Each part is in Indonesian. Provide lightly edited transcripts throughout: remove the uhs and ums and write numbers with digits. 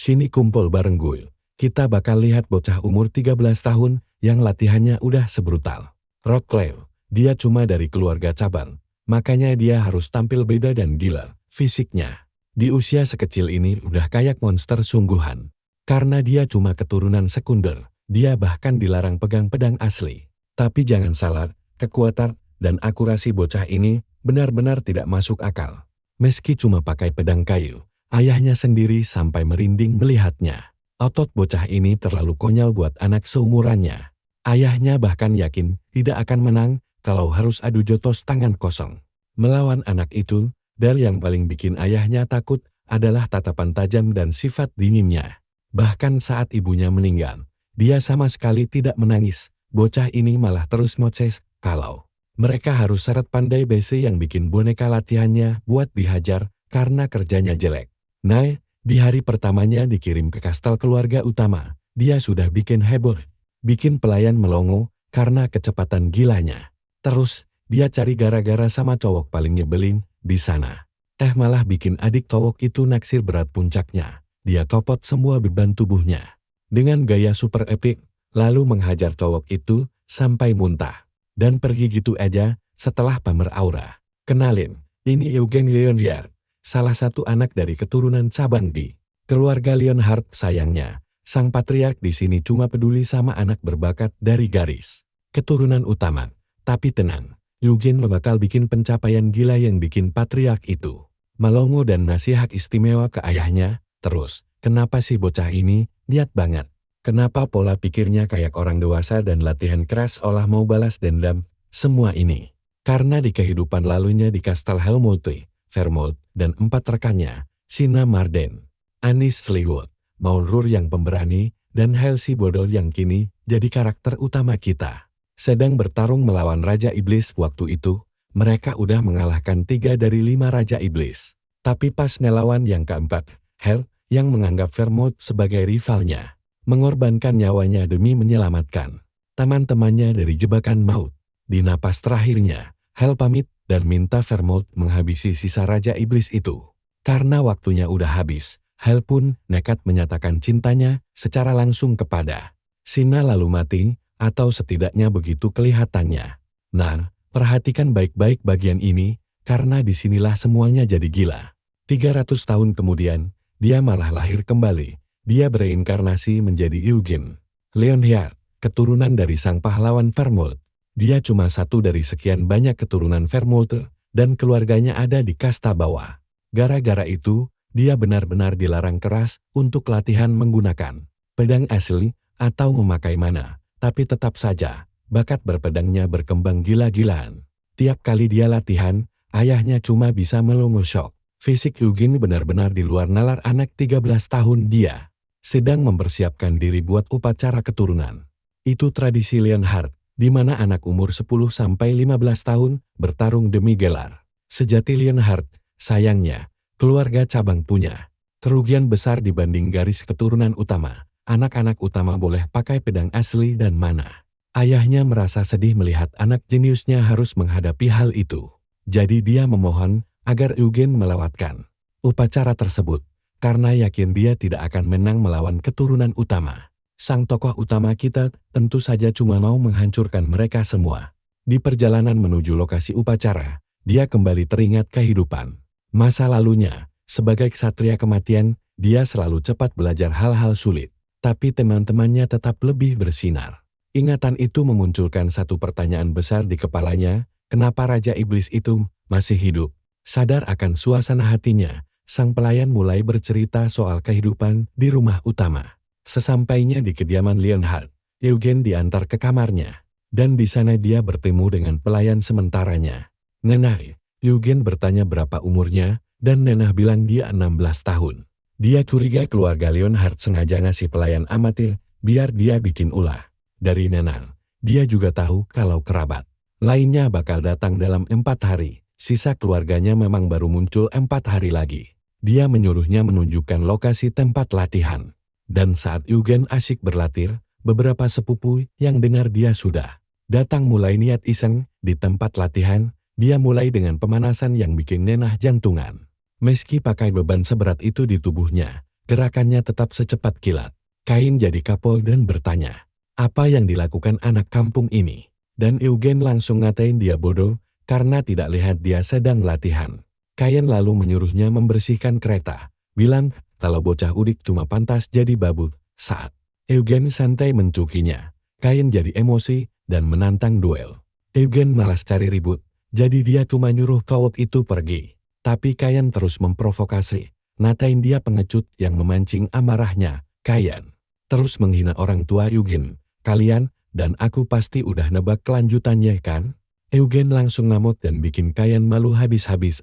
Sini kumpul bareng gue. Kita bakal lihat bocah umur 13 tahun yang latihannya udah sebrutal Rock Cleo. Dia cuma dari keluarga cabang, makanya dia harus tampil beda dan gila fisiknya. Di usia sekecil ini udah kayak monster sungguhan. Karena dia cuma keturunan sekunder, dia bahkan dilarang pegang pedang asli. Tapi jangan salah, kekuatan dan akurasi bocah ini benar-benar tidak masuk akal. Meski cuma pakai pedang kayu, ayahnya sendiri sampai merinding melihatnya. Otot bocah ini terlalu konyol buat anak seumurannya. Ayahnya bahkan yakin tidak akan menang kalau harus adu jotos tangan kosong. Melawan anak itu, dan yang paling bikin ayahnya takut adalah tatapan tajam dan sifat dinginnya. Bahkan saat ibunya meninggal, dia sama sekali tidak menangis. Bocah ini malah terus ngoceh kalau mereka harus syarat pandai besi yang bikin boneka latihannya buat dihajar karena kerjanya jelek. Nah, di hari pertamanya dikirim ke kastel keluarga utama, dia sudah bikin heboh, bikin pelayan melongo karena kecepatan gilanya. Terus, dia cari gara-gara sama cowok paling nyebelin di sana. Malah bikin adik cowok itu naksir berat puncaknya. Dia copot semua beban tubuhnya dengan gaya super epik, lalu menghajar cowok itu sampai muntah. Dan pergi gitu aja setelah pamer aura. Kenalin, ini Eugene Leonhardt, salah satu anak dari keturunan cabang di keluarga Leonhardt. Sayangnya, sang patriark di sini cuma peduli sama anak berbakat dari garis keturunan utama. Tapi tenang, Eugene bakal bikin pencapaian gila yang bikin patriark itu melongo dan ngasih hak istimewa ke ayahnya. Terus, kenapa sih bocah ini niat banget? Kenapa pola pikirnya kayak orang dewasa dan latihan keras olah mau balas dendam? Semua ini karena di kehidupan lalunya di Kastel Helmute, Vermont, dan 4 rekannya, Sina Marden, Anis Sliwood, Maulrur yang pemberani, dan Halsey Bodol yang kini jadi karakter utama kita, sedang bertarung melawan Raja Iblis. Waktu itu, mereka udah mengalahkan 3 dari 5 Raja Iblis. Tapi pas ngelawan yang keempat, Hel, yang menganggap Vermont sebagai rivalnya, mengorbankan nyawanya demi menyelamatkan teman-temannya dari jebakan maut. Di napas terakhirnya, Hel pamit dan minta Vermont menghabisi sisa Raja Iblis itu. Karena waktunya udah habis, Hel pun nekat menyatakan cintanya secara langsung kepada Sina lalu mati, atau setidaknya begitu kelihatannya. Nah, perhatikan baik-baik bagian ini, karena disinilah semuanya jadi gila. 300 tahun kemudian, dia malah lahir kembali. Dia bereinkarnasi menjadi Eugene Leonhardt, keturunan dari sang pahlawan Vermont. Dia cuma satu dari sekian banyak keturunan Vermont, dan keluarganya ada di kasta bawah. Gara-gara itu, dia benar-benar dilarang keras untuk latihan menggunakan pedang asli atau memakai mana. Tapi tetap saja, bakat berpedangnya berkembang gila-gilaan. Tiap kali dia latihan, ayahnya cuma bisa melongo shock. Fisik Eugene benar-benar di luar nalar. Anak 13 tahun, dia sedang mempersiapkan diri buat upacara keturunan. Itu tradisi Leonhardt, di mana anak umur 10-15 tahun bertarung demi gelar sejati Leonhardt. Sayangnya, keluarga cabang punya kerugian besar dibanding garis keturunan utama. Anak-anak utama boleh pakai pedang asli dan mana. Ayahnya merasa sedih melihat anak jeniusnya harus menghadapi hal itu. Jadi dia memohon agar Eugene melewatkan upacara tersebut, karena yakin dia tidak akan menang melawan keturunan utama. Sang tokoh utama kita tentu saja cuma mau menghancurkan mereka semua. Di perjalanan menuju lokasi upacara, dia kembali teringat kehidupan masa lalunya. Sebagai ksatria kematian, dia selalu cepat belajar hal-hal sulit. Tapi teman-temannya tetap lebih bersinar. Ingatan itu memunculkan satu pertanyaan besar di kepalanya, kenapa Raja Iblis itu masih hidup? Sadar akan suasana hatinya, sang pelayan mulai bercerita soal kehidupan di rumah utama. Sesampainya di kediaman Leonhardt, Eugene diantar ke kamarnya, dan di sana dia bertemu dengan pelayan sementaranya, Nenah. Eugene bertanya berapa umurnya, dan Nenah bilang dia 16 tahun. Dia curiga keluarga Leonhardt sengaja ngasih pelayan amatir, biar dia bikin ulah. Dari Nenah, dia juga tahu kalau kerabat lainnya bakal datang dalam 4 hari. Sisa keluarganya memang baru muncul 4 hari lagi. Dia menyuruhnya menunjukkan lokasi tempat latihan. Dan saat Eugene asyik berlatih, beberapa sepupu yang dengar dia sudah datang mulai niat iseng di tempat latihan. Dia mulai dengan pemanasan yang bikin Nenah jantungan. Meski pakai beban seberat itu di tubuhnya, gerakannya tetap secepat kilat. Kain jadi kapok dan bertanya, apa yang dilakukan anak kampung ini? Dan Eugen langsung ngatain dia bodoh, karena tidak lihat dia sedang latihan. Kain lalu menyuruhnya membersihkan kereta, bilang kalau bocah udik cuma pantas jadi babu. Saat Eugen santai mencukinya, Kain jadi emosi dan menantang duel. Eugen malas cari ribut, jadi dia cuma nyuruh cowok itu pergi. Tapi Kain terus memprovokasi, natain dia pengecut yang memancing amarahnya. Kain terus menghina orang tua Eugen. Kalian dan aku pasti udah nebak kelanjutannya kan? Eugen langsung ngamuk dan bikin Kain malu habis-habis.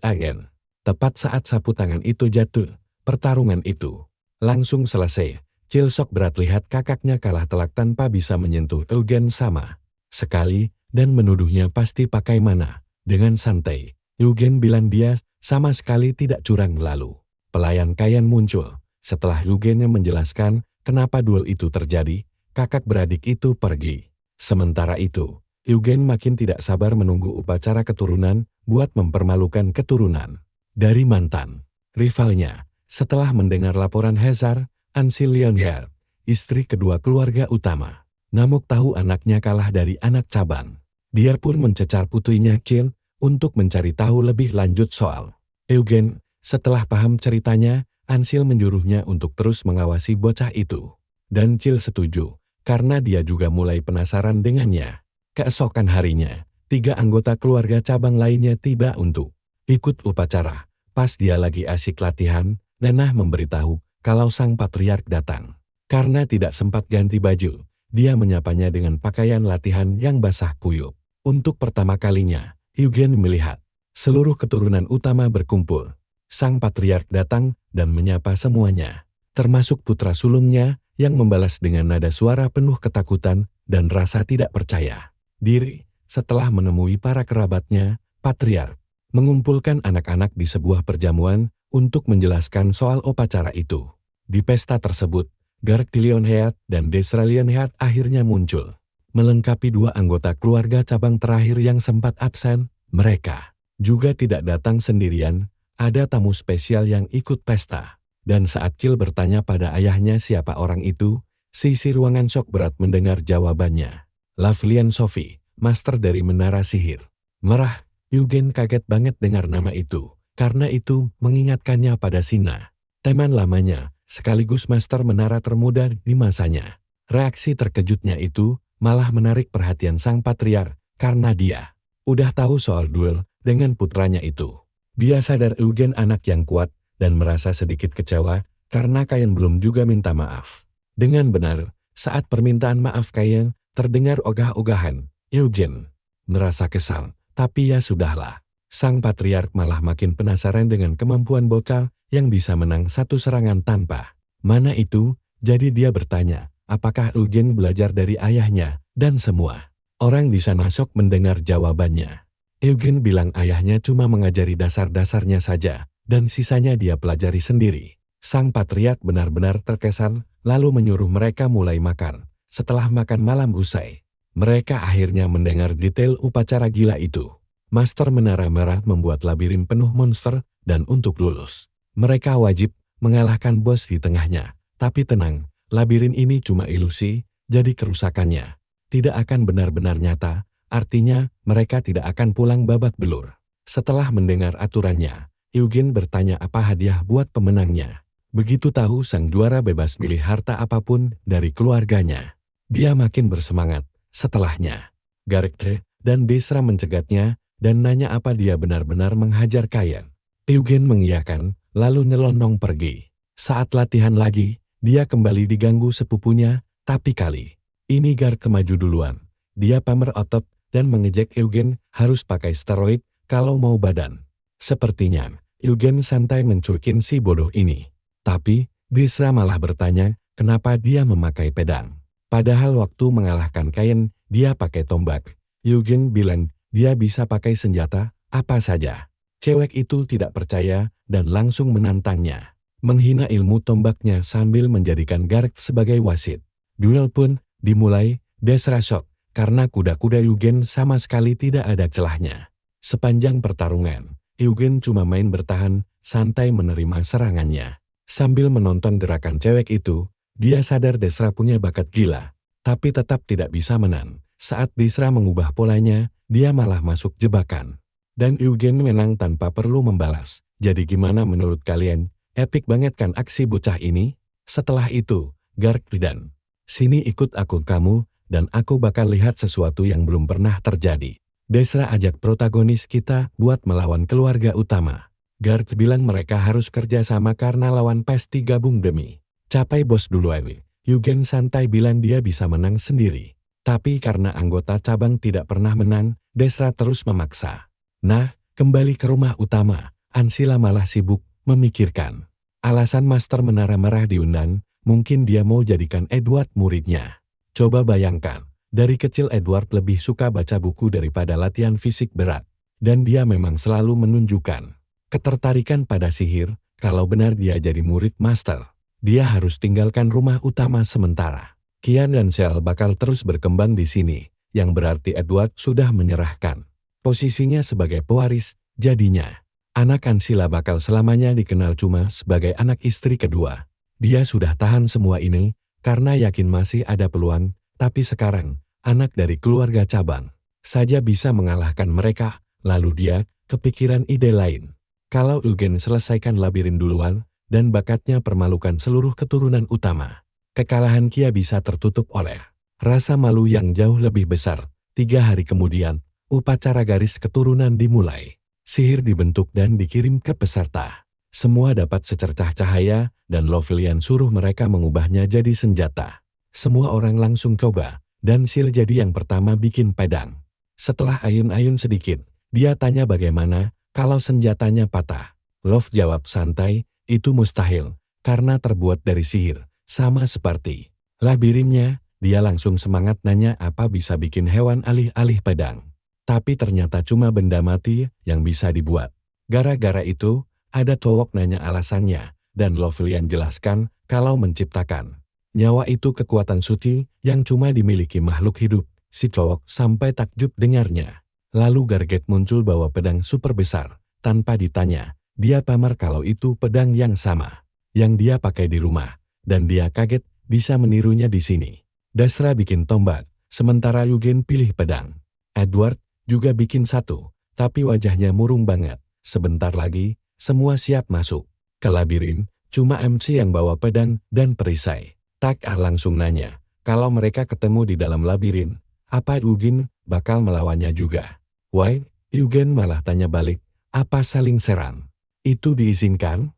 Tepat saat sapu tangan itu jatuh, pertarungan itu langsung selesai. Cil sok berat lihat kakaknya kalah telak tanpa bisa menyentuh Eugen sama sekali dan menuduhnya pasti pakai mana. Dengan santai, Eugen bilang dia sama sekali tidak curang. Lalu pelayan Kain muncul. Setelah Eugen menjelaskan kenapa duel itu terjadi, kakak beradik itu pergi. Sementara itu, Eugen makin tidak sabar menunggu upacara keturunan buat mempermalukan keturunan dari mantan rivalnya. Setelah mendengar laporan Hazar, Ansi Lionheart, istri kedua keluarga utama, Namuk tahu anaknya kalah dari anak cabang. Dia pun mencecar putrinya Cil untuk mencari tahu lebih lanjut soal Eugen. Setelah paham ceritanya, Ansil menyuruhnya untuk terus mengawasi bocah itu. Dan Cil setuju, karena dia juga mulai penasaran dengannya. Keesokan harinya, 3 anggota keluarga cabang lainnya tiba untuk ikut upacara. Pas dia lagi asik latihan, Nenah memberitahu kalau sang patriark datang. Karena tidak sempat ganti baju, dia menyapanya dengan pakaian latihan yang basah kuyup. Untuk pertama kalinya, Eugen melihat seluruh keturunan utama berkumpul. Sang patriark datang dan menyapa semuanya, termasuk putra sulungnya yang membalas dengan nada suara penuh ketakutan dan rasa tidak percaya diri. Setelah menemui para kerabatnya, patriark mengumpulkan anak-anak di sebuah perjamuan untuk menjelaskan soal upacara itu. Di pesta tersebut, Garg Lionheart dan Desra Lionheart akhirnya muncul, melengkapi 2 anggota keluarga cabang terakhir yang sempat absen. Mereka juga tidak datang sendirian, ada tamu spesial yang ikut pesta. Dan saat Cil bertanya pada ayahnya siapa orang itu, sisi ruangan shock berat mendengar jawabannya. Lavlian Sophie, master dari menara sihir. Merah, Eugen kaget banget dengar nama itu, karena itu mengingatkannya pada Sina, teman lamanya, sekaligus master menara termuda di masanya. Reaksi terkejutnya itu malah menarik perhatian sang patriark, karena dia udah tahu soal duel dengan putranya itu. Dia sadar Eugen anak yang kuat, dan merasa sedikit kecewa, karena Kain belum juga minta maaf. Dengan benar, saat permintaan maaf Kain, terdengar ogah-ogahan. Eugen merasa kesal, tapi ya sudahlah. Sang patriark malah makin penasaran dengan kemampuan bocah yang bisa menang satu serangan tanpa mana itu, jadi dia bertanya, apakah Eugen belajar dari ayahnya, dan semua orang di sana syok mendengar jawabannya. Eugen bilang ayahnya cuma mengajari dasar-dasarnya saja, dan sisanya dia pelajari sendiri. Sang patriark benar-benar terkesan, lalu menyuruh mereka mulai makan. Setelah makan malam usai, mereka akhirnya mendengar detail upacara gila itu. Master Menara Merah membuat labirin penuh monster, dan untuk lulus, mereka wajib mengalahkan bos di tengahnya. Tapi tenang, labirin ini cuma ilusi, jadi kerusakannya tidak akan benar-benar nyata, artinya mereka tidak akan pulang babak belur. Setelah mendengar aturannya, Eugen bertanya apa hadiah buat pemenangnya. Begitu tahu sang juara bebas milih harta apapun dari keluarganya, dia makin bersemangat. Setelahnya, Garg dan Desra mencegatnya dan nanya apa dia benar-benar menghajar Kain. Eugen mengiyakan, lalu nyelonong pergi. Saat latihan lagi, dia kembali diganggu sepupunya, tapi kali ini Garg maju duluan. Dia pamer otot dan mengejek Eugen harus pakai steroid kalau mau badan. Sepertinya, Eugen santai mencuekin si bodoh ini. Tapi, Desra malah bertanya, kenapa dia memakai pedang. Padahal waktu mengalahkan Kain, dia pakai tombak. Eugen bilang, dia bisa pakai senjata, apa saja. Cewek itu tidak percaya, dan langsung menantangnya. Menghina ilmu tombaknya sambil menjadikan Garg sebagai wasit. Duel pun dimulai. Desra shock, karena kuda-kuda Eugen sama sekali tidak ada celahnya. Sepanjang pertarungan, Eugen cuma main bertahan, santai menerima serangannya. Sambil menonton gerakan cewek itu, dia sadar Desra punya bakat gila, tapi tetap tidak bisa menang. Saat Desra mengubah polanya, dia malah masuk jebakan. Dan Eugen menang tanpa perlu membalas. Jadi gimana menurut kalian? Epic banget kan aksi bocah ini? Setelah itu, Garg dan sini ikut aku kamu, dan aku bakal lihat sesuatu yang belum pernah terjadi. Desra ajak protagonis kita buat melawan keluarga utama. Garg bilang mereka harus kerja sama karena lawan pasti gabung demi capai bos dulu aja. Eugen santai bilang dia bisa menang sendiri. Tapi karena anggota cabang tidak pernah menang, Desra terus memaksa. Nah, kembali ke rumah utama, Ansila malah sibuk memikirkan. Alasan Master Menara Merah diundang, mungkin dia mau jadikan Edward muridnya. Coba bayangkan, dari kecil Edward lebih suka baca buku daripada latihan fisik berat. Dan dia memang selalu menunjukkan ketertarikan pada sihir. Kalau benar dia jadi murid Master, dia harus tinggalkan rumah utama sementara. Kian dan Shell bakal terus berkembang di sini, yang berarti Edward sudah menyerahkan posisinya sebagai pewaris. Jadinya, anak Ansila bakal selamanya dikenal cuma sebagai anak istri kedua. Dia sudah tahan semua ini, karena yakin masih ada peluang, tapi sekarang, anak dari keluarga cabang saja bisa mengalahkan mereka, lalu dia kepikiran ide lain. Kalau Eugen selesaikan labirin duluan, dan bakatnya permalukan seluruh keturunan utama, kekalahan Kia bisa tertutup oleh rasa malu yang jauh lebih besar. 3 hari kemudian, upacara garis keturunan dimulai. Sihir dibentuk dan dikirim ke peserta. Semua dapat secercah cahaya, dan Lovilian suruh mereka mengubahnya jadi senjata. Semua orang langsung coba, dan Sil jadi yang pertama bikin pedang. Setelah ayun-ayun sedikit, dia tanya bagaimana kalau senjatanya patah. Love jawab santai, itu mustahil, karena terbuat dari sihir, sama seperti labirinnya. Dia langsung semangat nanya apa bisa bikin hewan alih-alih pedang. Tapi ternyata cuma benda mati yang bisa dibuat. Gara-gara itu, ada cowok nanya alasannya, dan Lovilian jelaskan kalau menciptakan nyawa itu kekuatan suci yang cuma dimiliki makhluk hidup. Si cowok sampai takjub dengarnya. Lalu Garget muncul bawa pedang super besar. Tanpa ditanya, dia pamer kalau itu pedang yang sama yang dia pakai di rumah. Dan dia kaget bisa menirunya di sini. Desra bikin tombak, sementara Eugen pilih pedang. Edward juga bikin satu, tapi wajahnya murung banget. Sebentar lagi, semua siap masuk ke labirin, cuma MC yang bawa pedang dan perisai. Tak langsung nanya, kalau mereka ketemu di dalam labirin, apa Eugen bakal melawannya juga? Why? Eugen malah tanya balik, apa saling serang? Itu diizinkan?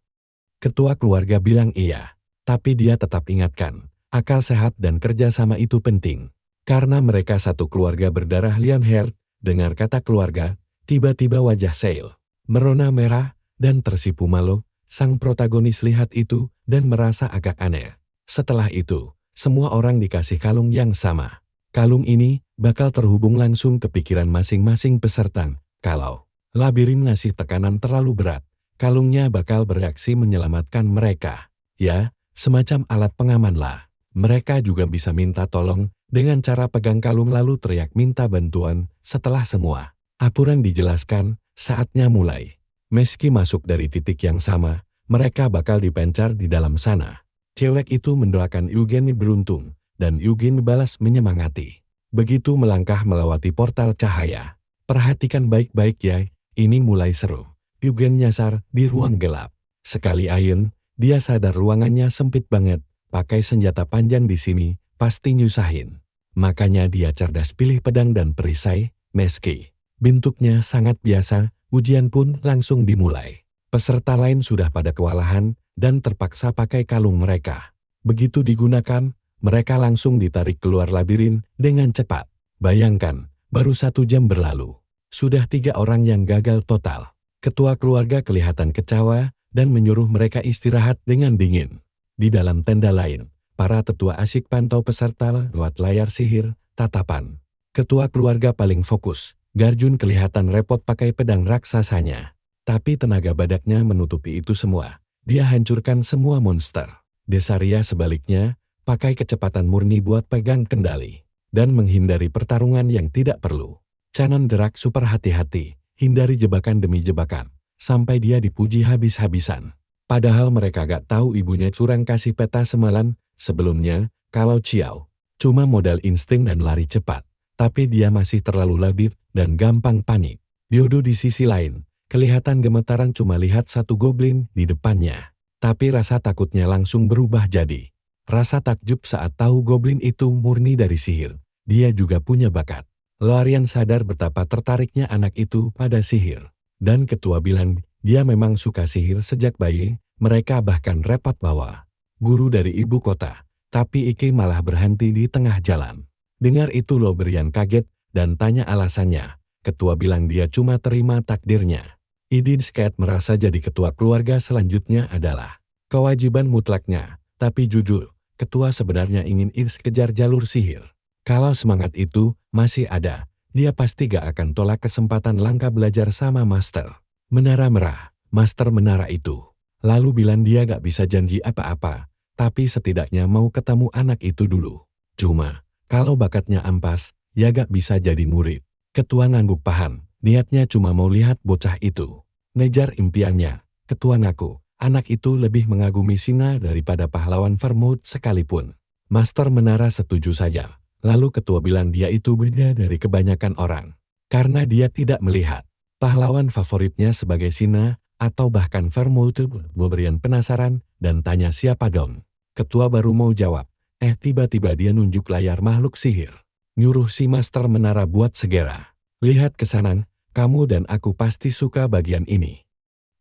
Ketua keluarga bilang iya, tapi dia tetap ingatkan, akal sehat dan kerja sama itu penting. Karena mereka satu keluarga berdarah Lionheart. Dengar kata keluarga, tiba-tiba wajah Shell merona merah dan tersipu malu. Sang protagonis lihat itu dan merasa agak aneh. Setelah itu, semua orang dikasih kalung yang sama. Kalung ini bakal terhubung langsung ke pikiran masing-masing peserta. Kalau labirin ngasih tekanan terlalu berat, kalungnya bakal bereaksi menyelamatkan mereka. Ya, semacam alat pengaman lah. Mereka juga bisa minta tolong dengan cara pegang kalung lalu teriak minta bantuan. Setelah semua aturan dijelaskan, saatnya mulai. Meski masuk dari titik yang sama, mereka bakal dipencar di dalam sana. Cewek itu mendoakan Eugen beruntung, dan Eugen balas menyemangati. Begitu melangkah melewati portal cahaya. Perhatikan baik-baik ya, ini mulai seru. Eugen nyasar di ruang gelap. Sekali ayun, dia sadar ruangannya sempit banget. Pakai senjata panjang di sini, pasti nyusahin. Makanya dia cerdas pilih pedang dan perisai, meski bentuknya sangat biasa, ujian pun langsung dimulai. Peserta lain sudah pada kewalahan, dan terpaksa pakai kalung mereka. Begitu digunakan, mereka langsung ditarik keluar labirin dengan cepat. Bayangkan, baru 1 jam berlalu. Sudah 3 orang yang gagal total. Ketua keluarga kelihatan kecewa, dan menyuruh mereka istirahat dengan dingin. Di dalam tenda lain, para tetua asik pantau peserta lewat layar sihir, tatapan. Ketua keluarga paling fokus, Garjun kelihatan repot pakai pedang raksasanya. Tapi tenaga badaknya menutupi itu semua. Dia hancurkan semua monster. Desaria sebaliknya, pakai kecepatan murni buat pegang kendali. Dan menghindari pertarungan yang tidak perlu. Canon gerak super hati-hati, hindari jebakan demi jebakan. Sampai dia dipuji habis-habisan. Padahal mereka gak tahu ibunya curang kasih peta semalam sebelumnya, kalau Chiao cuma modal insting dan lari cepat. Tapi dia masih terlalu labil dan gampang panik. Yodo di sisi lain, kelihatan gemetaran cuma lihat satu goblin di depannya. Tapi rasa takutnya langsung berubah jadi rasa takjub saat tahu goblin itu murni dari sihir. Dia juga punya bakat. Lorian sadar betapa tertariknya anak itu pada sihir. Dan ketua bilang dia memang suka sihir sejak bayi. Mereka bahkan repot bawa guru dari ibu kota. Tapi Ike malah berhenti di tengah jalan. Dengar itu Lo Brian kaget dan tanya alasannya. Ketua bilang dia cuma terima takdirnya. Idin Sket merasa jadi ketua keluarga selanjutnya adalah kewajiban mutlaknya. Tapi jujur, ketua sebenarnya ingin kejar jalur sihir. Kalau semangat itu masih ada, dia pasti gak akan tolak kesempatan langka belajar sama master. Menara Merah, master menara itu. Lalu bilang dia gak bisa janji apa-apa, tapi setidaknya mau ketemu anak itu dulu. Cuma, kalau bakatnya ampas, ya gak bisa jadi murid. Ketua ngangguk paham, niatnya cuma mau lihat bocah itu. Ngejar impiannya, ketua ngaku, anak itu lebih mengagumi Sina daripada pahlawan Vermouth sekalipun. Master menara setuju saja, lalu ketua bilang dia itu beda dari kebanyakan orang. Karena dia tidak melihat pahlawan favoritnya sebagai Sina, atau bahkan Vermouth. Brian penasaran dan tanya siapa dong. Ketua baru mau jawab. Tiba-tiba dia nunjuk layar makhluk sihir. Nyuruh si master menara buat segera. Lihat ke sana, kamu dan aku pasti suka bagian ini.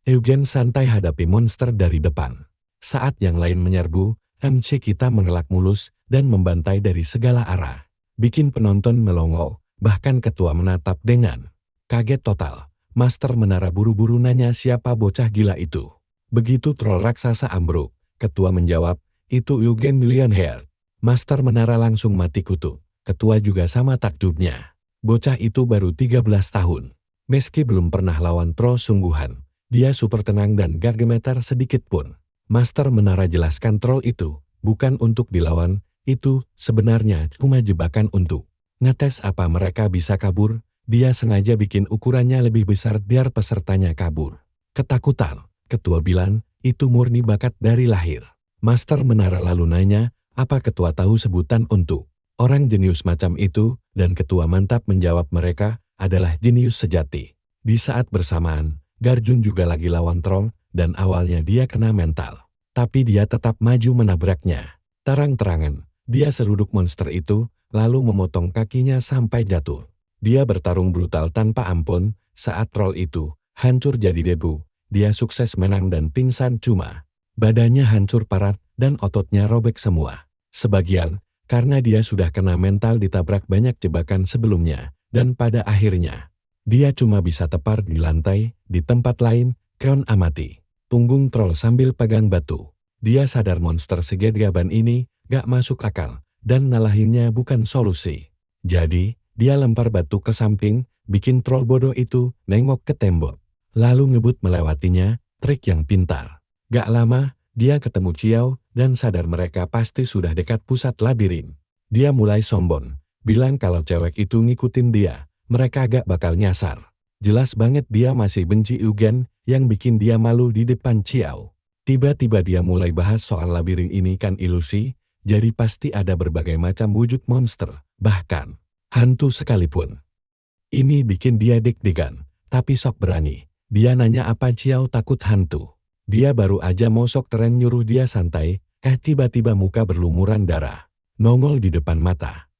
Eugen santai hadapi monster dari depan. Saat yang lain menyerbu, MC kita mengelak mulus dan membantai dari segala arah. Bikin penonton melongo, bahkan ketua menatap dengan kaget total. Master menara buru-buru nanya siapa bocah gila itu. Begitu troll raksasa ambruk, ketua menjawab, itu Eugen Millionhaire. Master menara langsung mati kutu. Ketua juga sama takjubnya. Bocah itu baru 13 tahun. Meski belum pernah lawan troll sungguhan, dia super tenang dan gak gemetar sedikit pun. Master menara jelaskan troll itu bukan untuk dilawan, itu sebenarnya cuma jebakan untuk ngetes apa mereka bisa kabur. Dia sengaja bikin ukurannya lebih besar biar pesertanya kabur. Ketakutan, ketua bilang, itu murni bakat dari lahir. Master menara lalu nanya, apa ketua tahu sebutan untuk orang jenius macam itu, dan ketua mantap menjawab mereka adalah jenius sejati. Di saat bersamaan, Garjun juga lagi lawan troll, dan awalnya dia kena mental. Tapi dia tetap maju menabraknya. Terang-terangan, dia seruduk monster itu, lalu memotong kakinya sampai jatuh. Dia bertarung brutal tanpa ampun, saat troll itu hancur jadi debu. Dia sukses menang dan pingsan cuma. Badannya hancur parah dan ototnya robek semua. Sebagian, karena dia sudah kena mental ditabrak banyak jebakan sebelumnya, dan pada akhirnya, dia cuma bisa tepar di lantai. Di tempat lain, Keon amati punggung troll sambil pegang batu. Dia sadar monster segede-gaban ini gak masuk akal, dan ngalahinnya bukan solusi. Jadi, dia lempar batu ke samping, bikin troll bodoh itu nengok ke tembok. Lalu ngebut melewatinya, trik yang pintar. Gak lama, dia ketemu Chiao, dan sadar mereka pasti sudah dekat pusat labirin. Dia mulai sombong, bilang kalau cewek itu ngikutin dia, mereka gak bakal nyasar. Jelas banget dia masih benci Eugen, yang bikin dia malu di depan Chiao. Tiba-tiba dia mulai bahas soal labirin ini kan ilusi, jadi pasti ada berbagai macam wujud monster, bahkan hantu sekalipun. Ini bikin dia deg-degan, tapi sok berani. Dia nanya apa Chiao takut hantu. Dia baru aja mosok tren nyuruh dia santai, tiba-tiba muka berlumuran darah. Nongol di depan mata.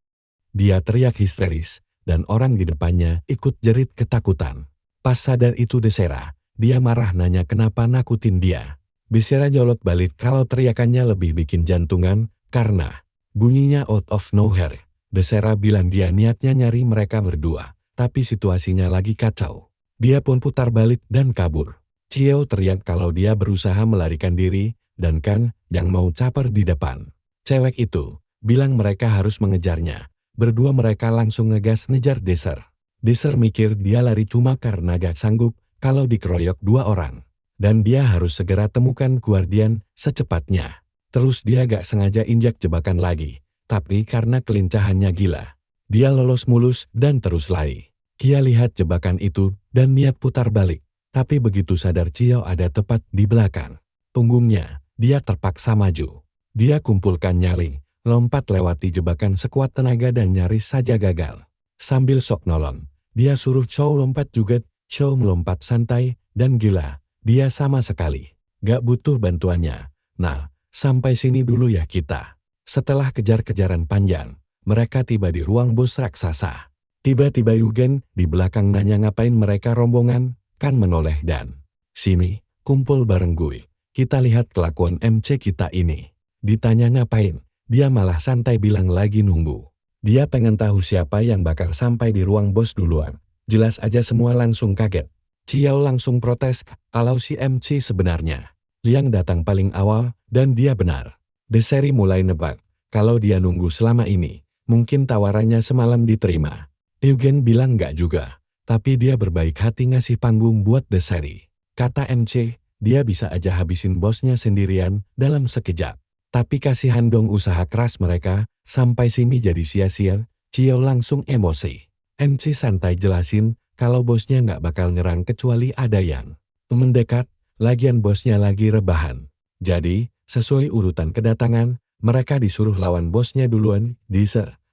Dia teriak histeris, dan orang di depannya ikut jerit ketakutan. Pas sadar itu Desera, dia marah nanya kenapa nakutin dia. Desera nyolot balik kalau teriakannya lebih bikin jantungan, karena bunyinya out of nowhere. Desera bilang dia niatnya nyari mereka berdua, tapi situasinya lagi kacau. Dia pun putar balik dan kabur. Chiao teriak kalau dia berusaha melarikan diri, dan kan yang mau caper di depan. Cewek itu bilang mereka harus mengejarnya. Berdua mereka langsung ngegas ngejar Deser. Deser mikir dia lari cuma karena gak sanggup kalau dikeroyok dua orang. Dan dia harus segera temukan Guardian secepatnya. Terus dia gak sengaja injak jebakan lagi. Tapi karena kelincahannya gila, dia lolos mulus dan terus lari. Kia lihat jebakan itu dan niat putar balik. Tapi begitu sadar Chiao ada tepat di belakang. Punggungnya, dia terpaksa maju. Dia kumpulkan nyali, lompat lewati jebakan sekuat tenaga dan nyaris saja gagal. Sambil sok nolong, dia suruh Chow lompat juga. Chow melompat santai dan gila. Dia sama sekali gak butuh bantuannya. Nah, sampai sini dulu ya kita. Setelah kejar-kejaran panjang, mereka tiba di ruang bos raksasa. Tiba-tiba Yugen di belakang nanya ngapain mereka rombongan, kan menoleh dan, "Sini, kumpul bareng gue. Kita lihat kelakuan MC kita ini." Ditanya ngapain, dia malah santai bilang lagi nunggu. Dia pengen tahu siapa yang bakal sampai di ruang bos duluan. Jelas aja semua langsung kaget. Ciao langsung protes, kalau si MC sebenarnya Liang datang paling awal, dan dia benar. Deseri mulai nebak, kalau dia nunggu selama ini, mungkin tawarannya semalam diterima. Eugen bilang enggak juga, tapi dia berbaik hati ngasih panggung buat Deseri. Kata MC, dia bisa aja habisin bosnya sendirian dalam sekejap. Tapi kasihan dong usaha keras mereka, sampai sini jadi sia-sia. Ciao langsung emosi. MC santai jelasin, kalau bosnya nggak bakal nyerang kecuali ada yang mendekat, lagian bosnya lagi rebahan. Jadi, sesuai urutan kedatangan, mereka disuruh lawan bosnya duluan,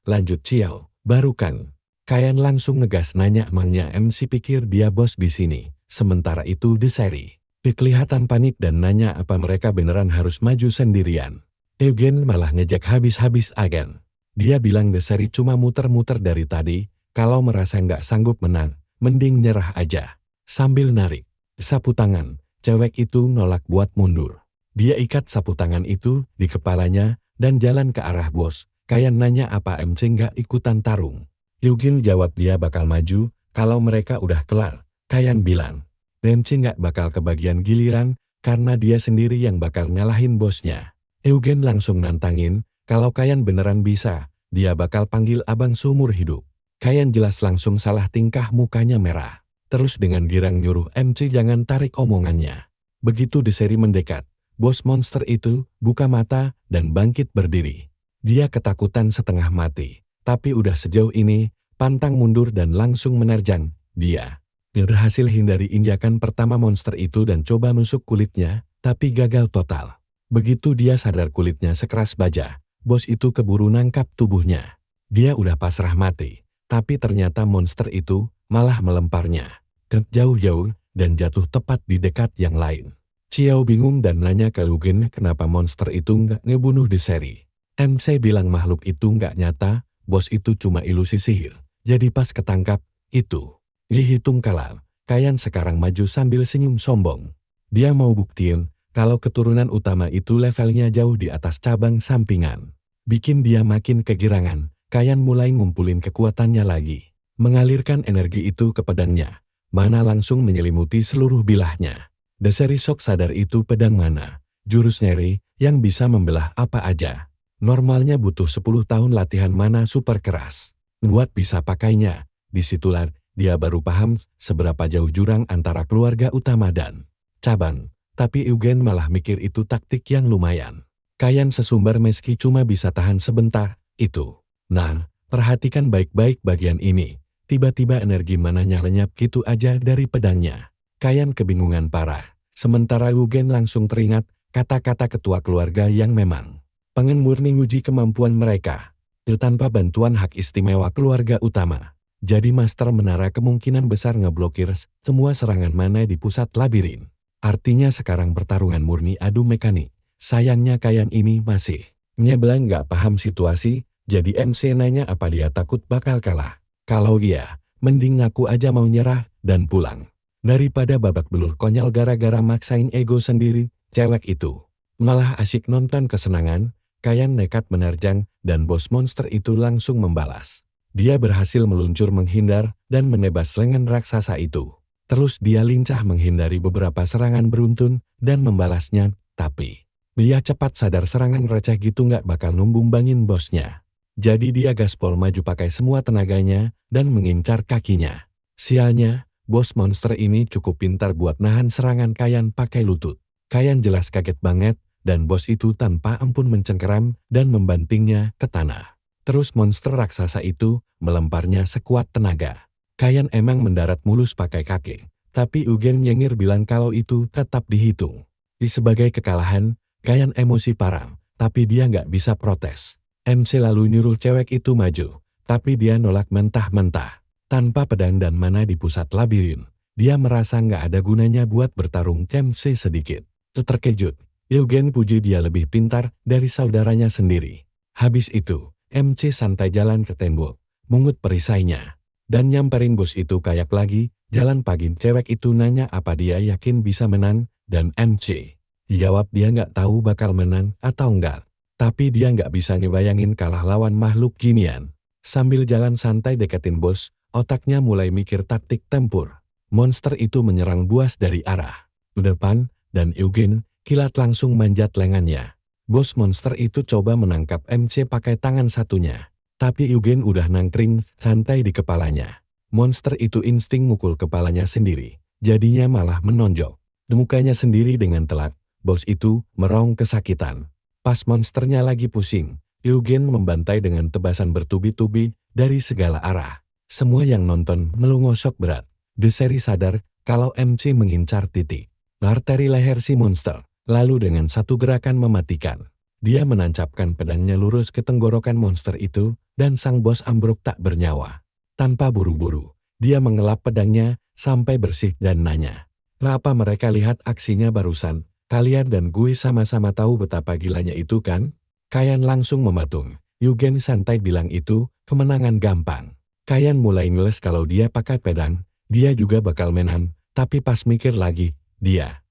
lanjut Ciao, baru kan. Kayan langsung ngegas nanya emangnya MC pikir dia bos di sini. Sementara itu Deseri kelihatan panik dan nanya apa mereka beneran harus maju sendirian. Eugen malah ngejek habis-habis agen. Dia bilang Deseri cuma muter-muter dari tadi, kalau merasa nggak sanggup menang, mending nyerah aja. Sambil narik sapu tangan, cewek itu nolak buat mundur. Dia ikat sapu tangan itu di kepalanya dan jalan ke arah bos. Kayan nanya apa MC nggak ikutan tarung. Eugen jawab dia bakal maju kalau mereka udah kelar. Kayan bilang, MC nggak bakal kebagian giliran karena dia sendiri yang bakal ngalahin bosnya. Eugen langsung nantangin, kalau Kayan beneran bisa, dia bakal panggil abang seumur hidup. Kayan jelas langsung salah tingkah, mukanya merah. Terus dengan girang nyuruh MC jangan tarik omongannya. Begitu Deseri mendekat, bos monster itu buka mata dan bangkit berdiri. Dia ketakutan setengah mati. Tapi udah sejauh ini, pantang mundur dan langsung menerjang. Dia berhasil hindari injakan pertama monster itu dan coba nusuk kulitnya, tapi gagal total. Begitu dia sadar kulitnya sekeras baja, bos itu keburu nangkap tubuhnya. Dia udah pasrah mati, tapi ternyata monster itu malah melemparnya ke jauh-jauh dan jatuh tepat di dekat yang lain. Ciao bingung dan nanya ke Eugen kenapa monster itu nggak ngebunuh Deseri. MC bilang makhluk itu nggak nyata, bos itu cuma ilusi sihir. Jadi pas ketangkap, itu dihitung kalah. Kayan sekarang maju sambil senyum sombong. Dia mau buktiin kalau keturunan utama itu levelnya jauh di atas cabang sampingan. Bikin dia makin kegirangan, Kayan mulai ngumpulin kekuatannya lagi. Mengalirkan energi itu ke pedangnya. Mana langsung menyelimuti seluruh bilahnya. Deseri sok sadar itu pedang mana. Jurus nyeri yang bisa membelah apa aja. Normalnya butuh 10 tahun latihan mana super keras. Buat bisa pakainya, disitulah dia baru paham seberapa jauh jurang antara keluarga utama dan cabang. Tapi Eugen malah mikir itu taktik yang lumayan. Kayan sesumbar meski cuma bisa tahan sebentar, itu. Nah, perhatikan baik-baik bagian ini. Tiba-tiba energi mananya lenyap gitu aja dari pedangnya. Kayan kebingungan parah. Sementara Eugen langsung teringat kata-kata ketua keluarga yang memang pengen murni nguji kemampuan mereka. Tanpa bantuan hak istimewa keluarga utama. Jadi Master Menara kemungkinan besar ngeblokir semua serangan mana di pusat labirin. Artinya sekarang pertarungan murni adu mekanik. Sayangnya Kayan ini masih nyebelang nggak paham situasi, jadi MC nanya apa dia takut bakal kalah. Kalau dia, mending ngaku aja mau nyerah dan pulang. Daripada babak belur konyol gara-gara maksain ego sendiri, cewek itu malah asyik nonton kesenangan. Kayan nekat menerjang dan bos monster itu langsung membalas. Dia berhasil meluncur menghindar dan menebas lengan raksasa itu. Terus dia lincah menghindari beberapa serangan beruntun dan membalasnya, tapi dia cepat sadar serangan receh gitu nggak bakal numbumbangin bosnya. Jadi dia gaspol maju pakai semua tenaganya dan mengincar kakinya. Sialnya, bos monster ini cukup pintar buat nahan serangan Kayan pakai lutut. Kayan jelas kaget banget. Dan bos itu tanpa ampun mencengkeram dan membantingnya ke tanah. Terus monster raksasa itu melemparnya sekuat tenaga. Kayan emang mendarat mulus pakai kaki. Tapi Eugen nyengir bilang kalau itu tetap dihitung. Sebagai kekalahan, Kayan emosi parah, tapi dia nggak bisa protes. MC lalu nyuruh cewek itu maju, tapi dia nolak mentah-mentah. Tanpa pedang dan mana di pusat labirin, dia merasa nggak ada gunanya buat bertarung. MC sedikit terkejut. Eugen puji dia lebih pintar dari saudaranya sendiri. Habis itu, MC santai jalan ke tembok, mungut perisainya, dan nyamperin bos itu kayak lagi. Jalan pagi cewek itu nanya apa dia yakin bisa menang, dan MC jawab dia nggak tahu bakal menang atau enggak. Tapi dia nggak bisa ngebayangin kalah lawan makhluk ginian. Sambil jalan santai deketin bos, otaknya mulai mikir taktik tempur. Monster itu menyerang buas dari arah depan, dan Eugen kilat langsung manjat lengannya. Bos monster itu coba menangkap MC pakai tangan satunya. Tapi Eugen udah nangkring santai di kepalanya. Monster itu insting mukul kepalanya sendiri. Jadinya malah menonjok mukanya sendiri dengan telat. Bos itu merong kesakitan. Pas monsternya lagi pusing, Eugen membantai dengan tebasan bertubi-tubi dari segala arah. Semua yang nonton melungosok berat. Deseri sadar kalau MC mengincar titik arteri leher si monster. Lalu dengan satu gerakan mematikan, dia menancapkan pedangnya lurus ke tenggorokan monster itu, dan sang bos ambruk tak bernyawa. Tanpa buru-buru, dia mengelap pedangnya sampai bersih dan nanya, "Apa mereka lihat aksinya barusan? Kalian dan gue sama-sama tahu betapa gilanya itu kan?" Kayan langsung mematung. Eugen santai bilang itu kemenangan gampang. Kayan mulai ngeles kalau dia pakai pedang, dia juga bakal menang. Tapi pas mikir lagi, dia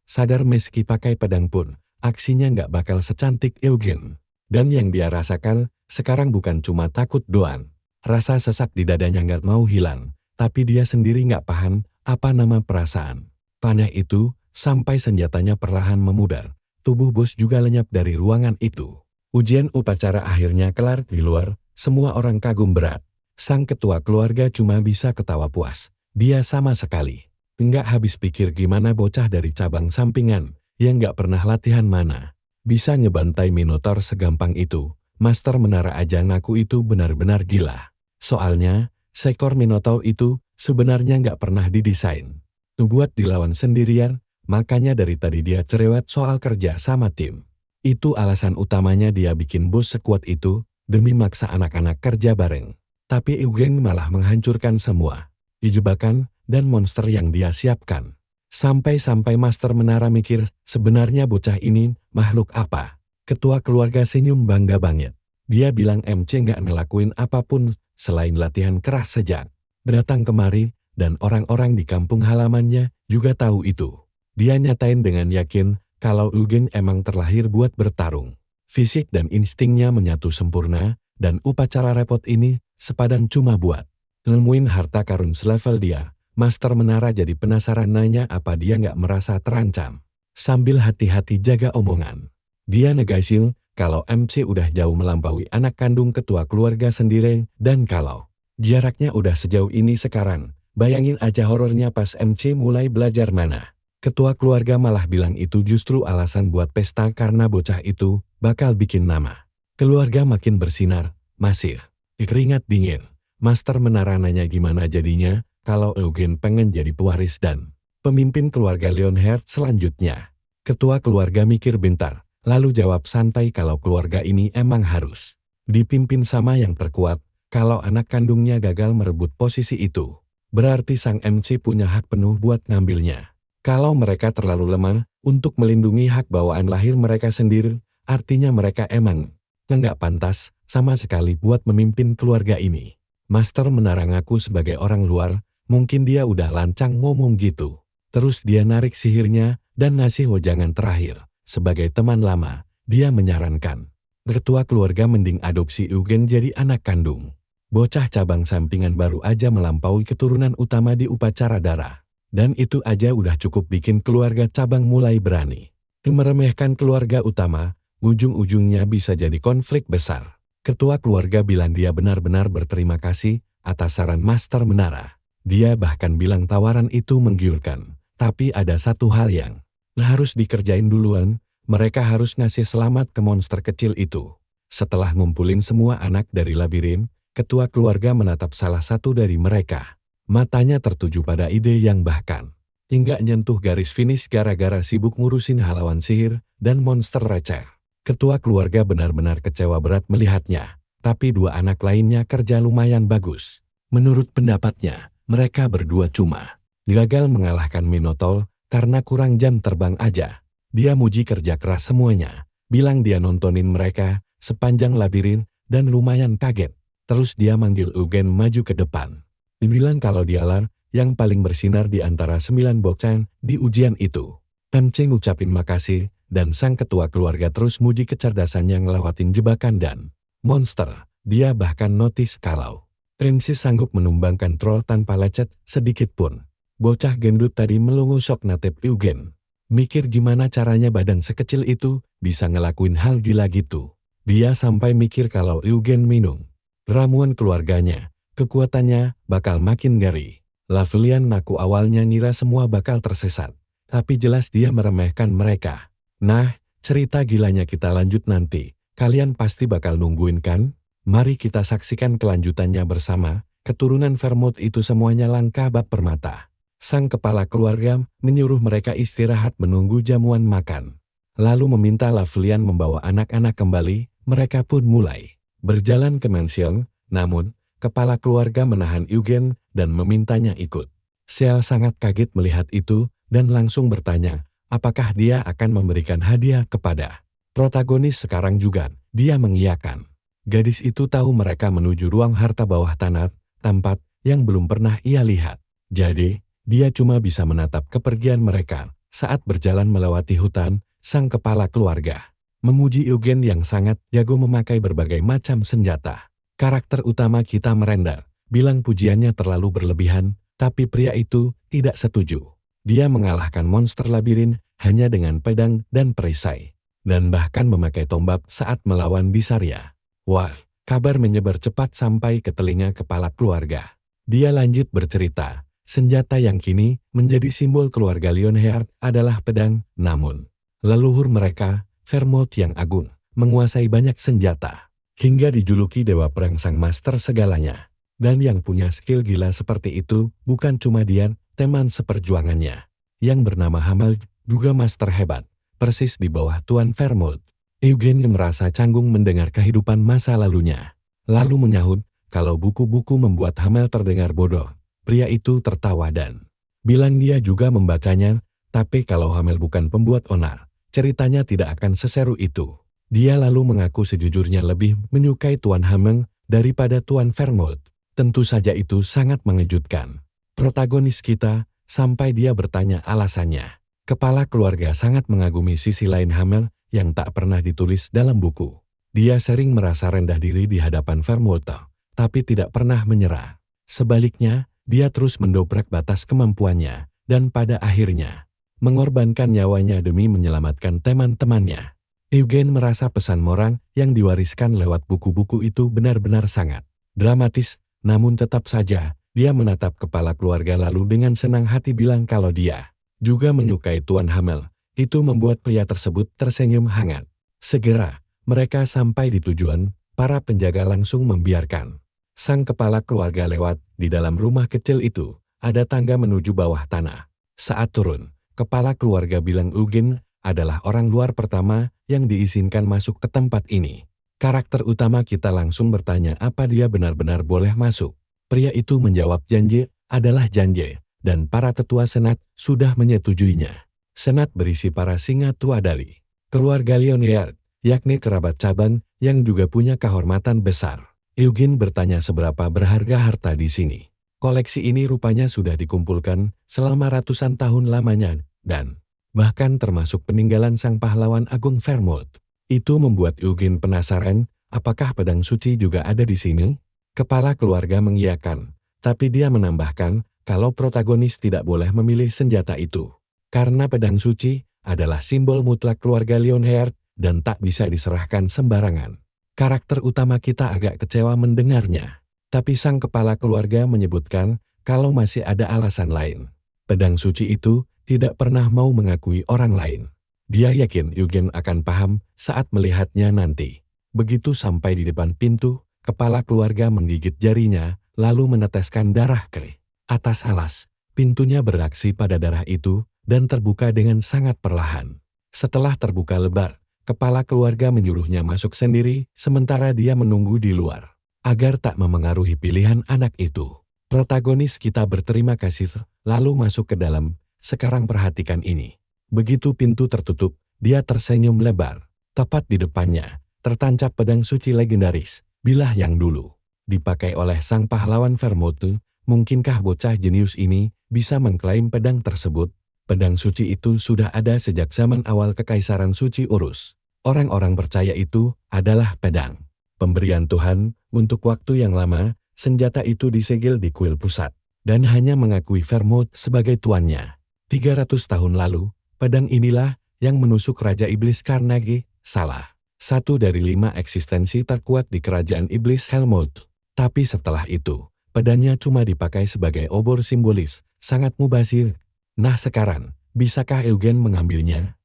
sadar meski pakai pedang pun, aksinya nggak bakal secantik Eugen. Dan yang dia rasakan sekarang bukan cuma takut doang. Rasa sesak di dadanya nggak mau hilang, tapi dia sendiri nggak paham apa nama perasaan panik itu. Sampai senjatanya perlahan memudar, tubuh bos juga lenyap dari ruangan itu. Ujian upacara akhirnya kelar di luar, semua orang kagum berat. Sang ketua keluarga cuma bisa ketawa puas. Dia sama sekali nggak habis pikir gimana bocah dari cabang sampingan yang nggak pernah latihan mana bisa ngebantai Minotaur segampang itu. Master Menara aja ngaku itu benar-benar gila. Soalnya, seekor Minotaur itu sebenarnya nggak pernah didesain buat dilawan sendirian. Makanya dari tadi dia cerewet soal kerja sama tim. Itu alasan utamanya dia bikin bos sekuat itu, demi maksa anak-anak kerja bareng. Tapi Eugen malah menghancurkan semua jebakan dan monster yang dia siapkan. Sampai-sampai Master Menara mikir, sebenarnya bocah ini makhluk apa? Ketua keluarga senyum bangga banget. Dia bilang MC nggak ngelakuin apapun selain latihan keras sejak datang kemari, dan orang-orang di kampung halamannya juga tahu itu. Dia nyatain dengan yakin kalau Eugen emang terlahir buat bertarung. Fisik dan instingnya menyatu sempurna, dan upacara repot ini sepadan cuma buat nemuin harta karun selevel dia. Master Menara jadi penasaran nanya apa dia nggak merasa terancam. Sambil hati-hati jaga omongan, dia negasin kalau MC udah jauh melampaui anak kandung ketua keluarga sendiri, dan kalau jaraknya udah sejauh ini sekarang, bayangin aja horornya pas MC mulai belajar mana. Ketua keluarga malah bilang itu justru alasan buat pesta karena bocah itu bakal bikin nama keluarga makin bersinar. Masih keringat dingin, Master Menara nanya gimana jadinya kalau Eugen pengen jadi pewaris dan pemimpin keluarga Leonhard selanjutnya. Ketua keluarga mikir bentar, lalu jawab santai kalau keluarga ini emang harus dipimpin sama yang terkuat. Kalau anak kandungnya gagal merebut posisi itu, berarti sang MC punya hak penuh buat ngambilnya. Kalau mereka terlalu lemah untuk melindungi hak bawaan lahir mereka sendiri, artinya mereka emang nggak pantas sama sekali buat memimpin keluarga ini. Master Menara ngaku sebagai orang luar, mungkin dia udah lancang ngomong gitu. Terus dia narik sihirnya dan ngasih wejangan terakhir. Sebagai teman lama, dia menyarankan ketua keluarga mending adopsi Eugen jadi anak kandung. Bocah cabang sampingan baru aja melampaui keturunan utama di upacara darah. Dan itu aja udah cukup bikin keluarga cabang mulai berani meremehkan keluarga utama. Ujung-ujungnya bisa jadi konflik besar. Ketua keluarga bilang dia benar-benar berterima kasih atas saran Master Menara. Dia bahkan bilang tawaran itu menggiurkan. Tapi ada satu hal yang harus dikerjain duluan. Mereka harus ngasih selamat ke monster kecil itu. Setelah ngumpulin semua anak dari labirin, ketua keluarga menatap salah satu dari mereka. Matanya tertuju pada ide yang bahkan hingga nyentuh garis finish gara-gara sibuk ngurusin halawan sihir dan monster receh. Ketua keluarga benar-benar kecewa berat melihatnya, tapi dua anak lainnya kerja lumayan bagus. Menurut pendapatnya, mereka berdua cuma gagal mengalahkan Minotaur karena kurang jam terbang aja. Dia muji kerja keras semuanya, bilang dia nontonin mereka sepanjang labirin dan lumayan kaget. Terus dia manggil Eugen maju ke depan. Dibilang kalau dialah yang paling bersinar di antara 9 bocah di ujian itu. Pemceng ucapin makasih, dan sang ketua keluarga terus muji kecerdasannya ngelewatin jebakan dan monster. Dia bahkan notice kalau Prinses sanggup menumbangkan troll tanpa lecet sedikit pun. Bocah gendut tadi melungusok natep Eugen. Mikir gimana caranya badan sekecil itu bisa ngelakuin hal gila gitu. Dia sampai mikir kalau Eugen minum ramuan keluarganya, kekuatannya bakal makin ngeri. Lavelian naku awalnya ngira semua bakal tersesat, tapi jelas dia meremehkan mereka. Nah, cerita gilanya kita lanjut nanti. Kalian pasti bakal nungguin kan? Mari kita saksikan kelanjutannya bersama. Keturunan Vermouth itu semuanya langka bab permata. Sang kepala keluarga menyuruh mereka istirahat menunggu jamuan makan. Lalu meminta Lavelian membawa anak-anak kembali. Mereka pun mulai berjalan ke mansion, namun kepala keluarga menahan Eugen dan memintanya ikut. Ciel sangat kaget melihat itu dan langsung bertanya, apakah dia akan memberikan hadiah kepada protagonis sekarang juga. Dia mengiyakan. Gadis itu tahu mereka menuju ruang harta bawah tanah, tempat yang belum pernah ia lihat. Jadi, dia cuma bisa menatap kepergian mereka saat berjalan melewati hutan. Sang kepala keluarga memuji Eugen yang sangat jago memakai berbagai macam senjata. Karakter utama kita merendar, bilang pujiannya terlalu berlebihan, tapi pria itu tidak setuju. Dia mengalahkan monster labirin hanya dengan pedang dan perisai, dan bahkan memakai tombak saat melawan Bisaria. Wah, kabar menyebar cepat sampai ke telinga kepala keluarga. Dia lanjut bercerita, senjata yang kini menjadi simbol keluarga Lionheart adalah pedang, namun leluhur mereka, Vermouth yang agung, menguasai banyak senjata, hingga dijuluki Dewa Perang Sang Master segalanya. Dan yang punya skill gila seperti itu bukan cuma dia, teman seperjuangannya, yang bernama Hamel, juga master hebat, persis di bawah Tuan Vermouth. Eugen merasa canggung mendengar kehidupan masa lalunya. Lalu menyahut, kalau buku-buku membuat Hamel terdengar bodoh. Pria itu tertawa dan bilang dia juga membacanya, tapi kalau Hamel bukan pembuat onar, ceritanya tidak akan seseru itu. Dia lalu mengaku sejujurnya lebih menyukai Tuan Hamel daripada Tuan Vermouth. Tentu saja itu sangat mengejutkan protagonis kita, sampai dia bertanya alasannya. Kepala keluarga sangat mengagumi sisi lain Hamel yang tak pernah ditulis dalam buku. Dia sering merasa rendah diri di hadapan Vermouth, tapi tidak pernah menyerah. Sebaliknya, dia terus mendobrak batas kemampuannya, dan pada akhirnya mengorbankan nyawanya demi menyelamatkan teman-temannya. Eugen merasa pesan moral yang diwariskan lewat buku-buku itu benar-benar sangat dramatis, namun tetap saja, dia menatap kepala keluarga lalu dengan senang hati bilang kalau dia juga menyukai Tuan Hamel. Itu membuat pria tersebut tersenyum hangat. Segera, mereka sampai di tujuan, para penjaga langsung membiarkan sang kepala keluarga lewat. Di dalam rumah kecil itu, ada tangga menuju bawah tanah. Saat turun, kepala keluarga bilang Eugen adalah orang luar pertama yang diizinkan masuk ke tempat ini. Karakter utama kita langsung bertanya apa dia benar-benar boleh masuk. Pria itu menjawab janji adalah janji, dan para tetua senat sudah menyetujuinya. Senat berisi para singa tua dari keluarga Lionheart, yakni kerabat cabang yang juga punya kehormatan besar. Eugen bertanya seberapa berharga harta di sini. Koleksi ini rupanya sudah dikumpulkan selama ratusan tahun lamanya, dan bahkan termasuk peninggalan sang pahlawan agung Vermouth. Itu membuat Eugen penasaran, apakah pedang suci juga ada di sini? Kepala keluarga mengiyakan, tapi dia menambahkan kalau protagonis tidak boleh memilih senjata itu. Karena pedang suci adalah simbol mutlak keluarga Lionheart dan tak bisa diserahkan sembarangan. Karakter utama kita agak kecewa mendengarnya, tapi sang kepala keluarga menyebutkan kalau masih ada alasan lain. Pedang suci itu tidak pernah mau mengakui orang lain. Dia yakin Eugen akan paham saat melihatnya nanti. Begitu sampai di depan pintu, kepala keluarga menggigit jarinya, lalu meneteskan darah ke atas alas. Pintunya bereaksi pada darah itu dan terbuka dengan sangat perlahan. Setelah terbuka lebar, kepala keluarga menyuruhnya masuk sendiri, sementara dia menunggu di luar. Agar tak memengaruhi pilihan anak itu. Protagonis kita berterima kasih, lalu masuk ke dalam. Sekarang perhatikan ini. Begitu pintu tertutup, dia tersenyum lebar. Tepat di depannya, tertancap pedang suci legendaris, bilah yang dulu dipakai oleh sang pahlawan Vermouth. Mungkinkah bocah jenius ini bisa mengklaim pedang tersebut? Pedang suci itu sudah ada sejak zaman awal Kekaisaran Suci Urus. Orang-orang percaya itu adalah pedang pemberian Tuhan. Untuk waktu yang lama, senjata itu disegel di kuil pusat dan hanya mengakui Vermouth sebagai tuannya. 300 tahun lalu, pedang inilah yang menusuk Raja Iblis Carnage. Salah satu dari 5 eksistensi terkuat di kerajaan Iblis Helmut. Tapi setelah itu, pedangnya cuma dipakai sebagai obor simbolis, sangat mubazir. Nah sekarang, bisakah Eugen mengambilnya?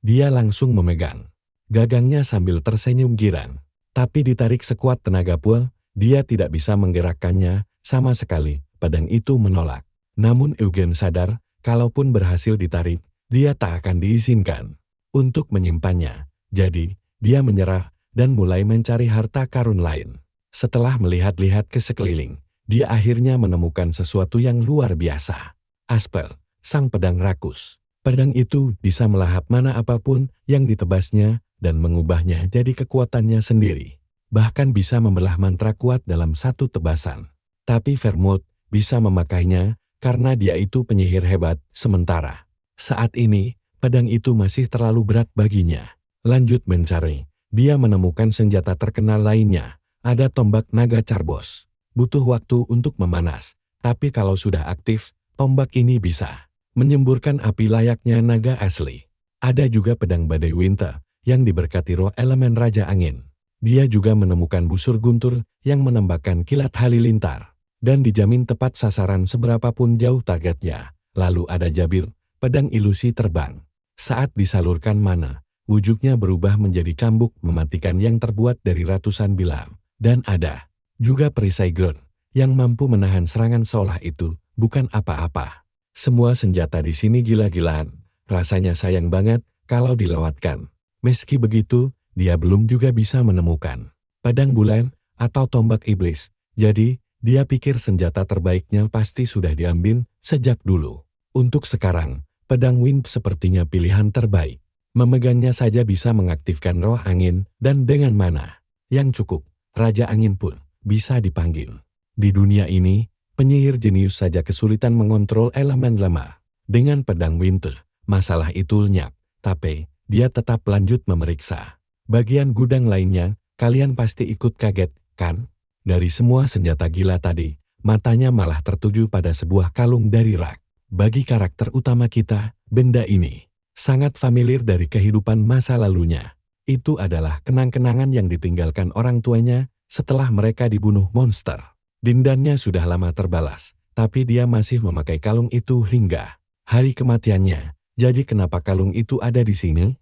Dia langsung memegang gagangnya sambil tersenyum girang. Tapi ditarik sekuat tenaga pula, dia tidak bisa menggerakkannya sama sekali. Pedang itu menolak. Namun Eugen sadar, kalaupun berhasil ditarik, dia tak akan diizinkan untuk menyimpannya. Jadi, dia menyerah dan mulai mencari harta karun lain. Setelah melihat-lihat ke sekeliling, dia akhirnya menemukan sesuatu yang luar biasa. Aspel, sang pedang rakus. Pedang itu bisa melahap mana apapun yang ditebasnya dan mengubahnya jadi kekuatannya sendiri. Bahkan bisa membelah mantra kuat dalam satu tebasan. Tapi Vermouth bisa memakainya karena dia itu penyihir hebat. Sementara saat ini, pedang itu masih terlalu berat baginya. Lanjut mencari, dia menemukan senjata terkenal lainnya. Ada tombak naga Carbos. Butuh waktu untuk memanas, tapi kalau sudah aktif, tombak ini bisa menyemburkan api layaknya naga asli. Ada juga pedang badai Winter yang diberkati roh elemen Raja Angin. Dia juga menemukan busur guntur yang menembakkan kilat halilintar dan dijamin tepat sasaran seberapapun jauh targetnya. Lalu ada Jabir, pedang ilusi terbang. Saat disalurkan mana, wujudnya berubah menjadi cambuk mematikan yang terbuat dari ratusan bilah. Dan ada juga perisai Glor yang mampu menahan serangan seolah itu bukan apa-apa. Semua senjata di sini gila-gilaan. Rasanya sayang banget kalau dilewatkan. Meski begitu, dia belum juga bisa menemukan pedang bulan atau tombak iblis. Jadi, dia pikir senjata terbaiknya pasti sudah diambil sejak dulu. Untuk sekarang, pedang Wind sepertinya pilihan terbaik. Memegangnya saja bisa mengaktifkan roh angin dan dengan mana yang cukup. Raja Angin pun bisa dipanggil. Di dunia ini, penyihir jenius saja kesulitan mengontrol elemen lemah. Dengan pedang Winter, masalah itu lenyap. Tapi, dia tetap lanjut memeriksa bagian gudang lainnya. Kalian pasti ikut kaget, kan? Dari semua senjata gila tadi, matanya malah tertuju pada sebuah kalung dari rak. Bagi karakter utama kita, benda ini sangat familiar dari kehidupan masa lalunya. Itu adalah kenang-kenangan yang ditinggalkan orang tuanya setelah mereka dibunuh monster. Dindannya sudah lama terbalas, tapi dia masih memakai kalung itu hingga hari kematiannya. Jadi kenapa kalung itu ada di sini?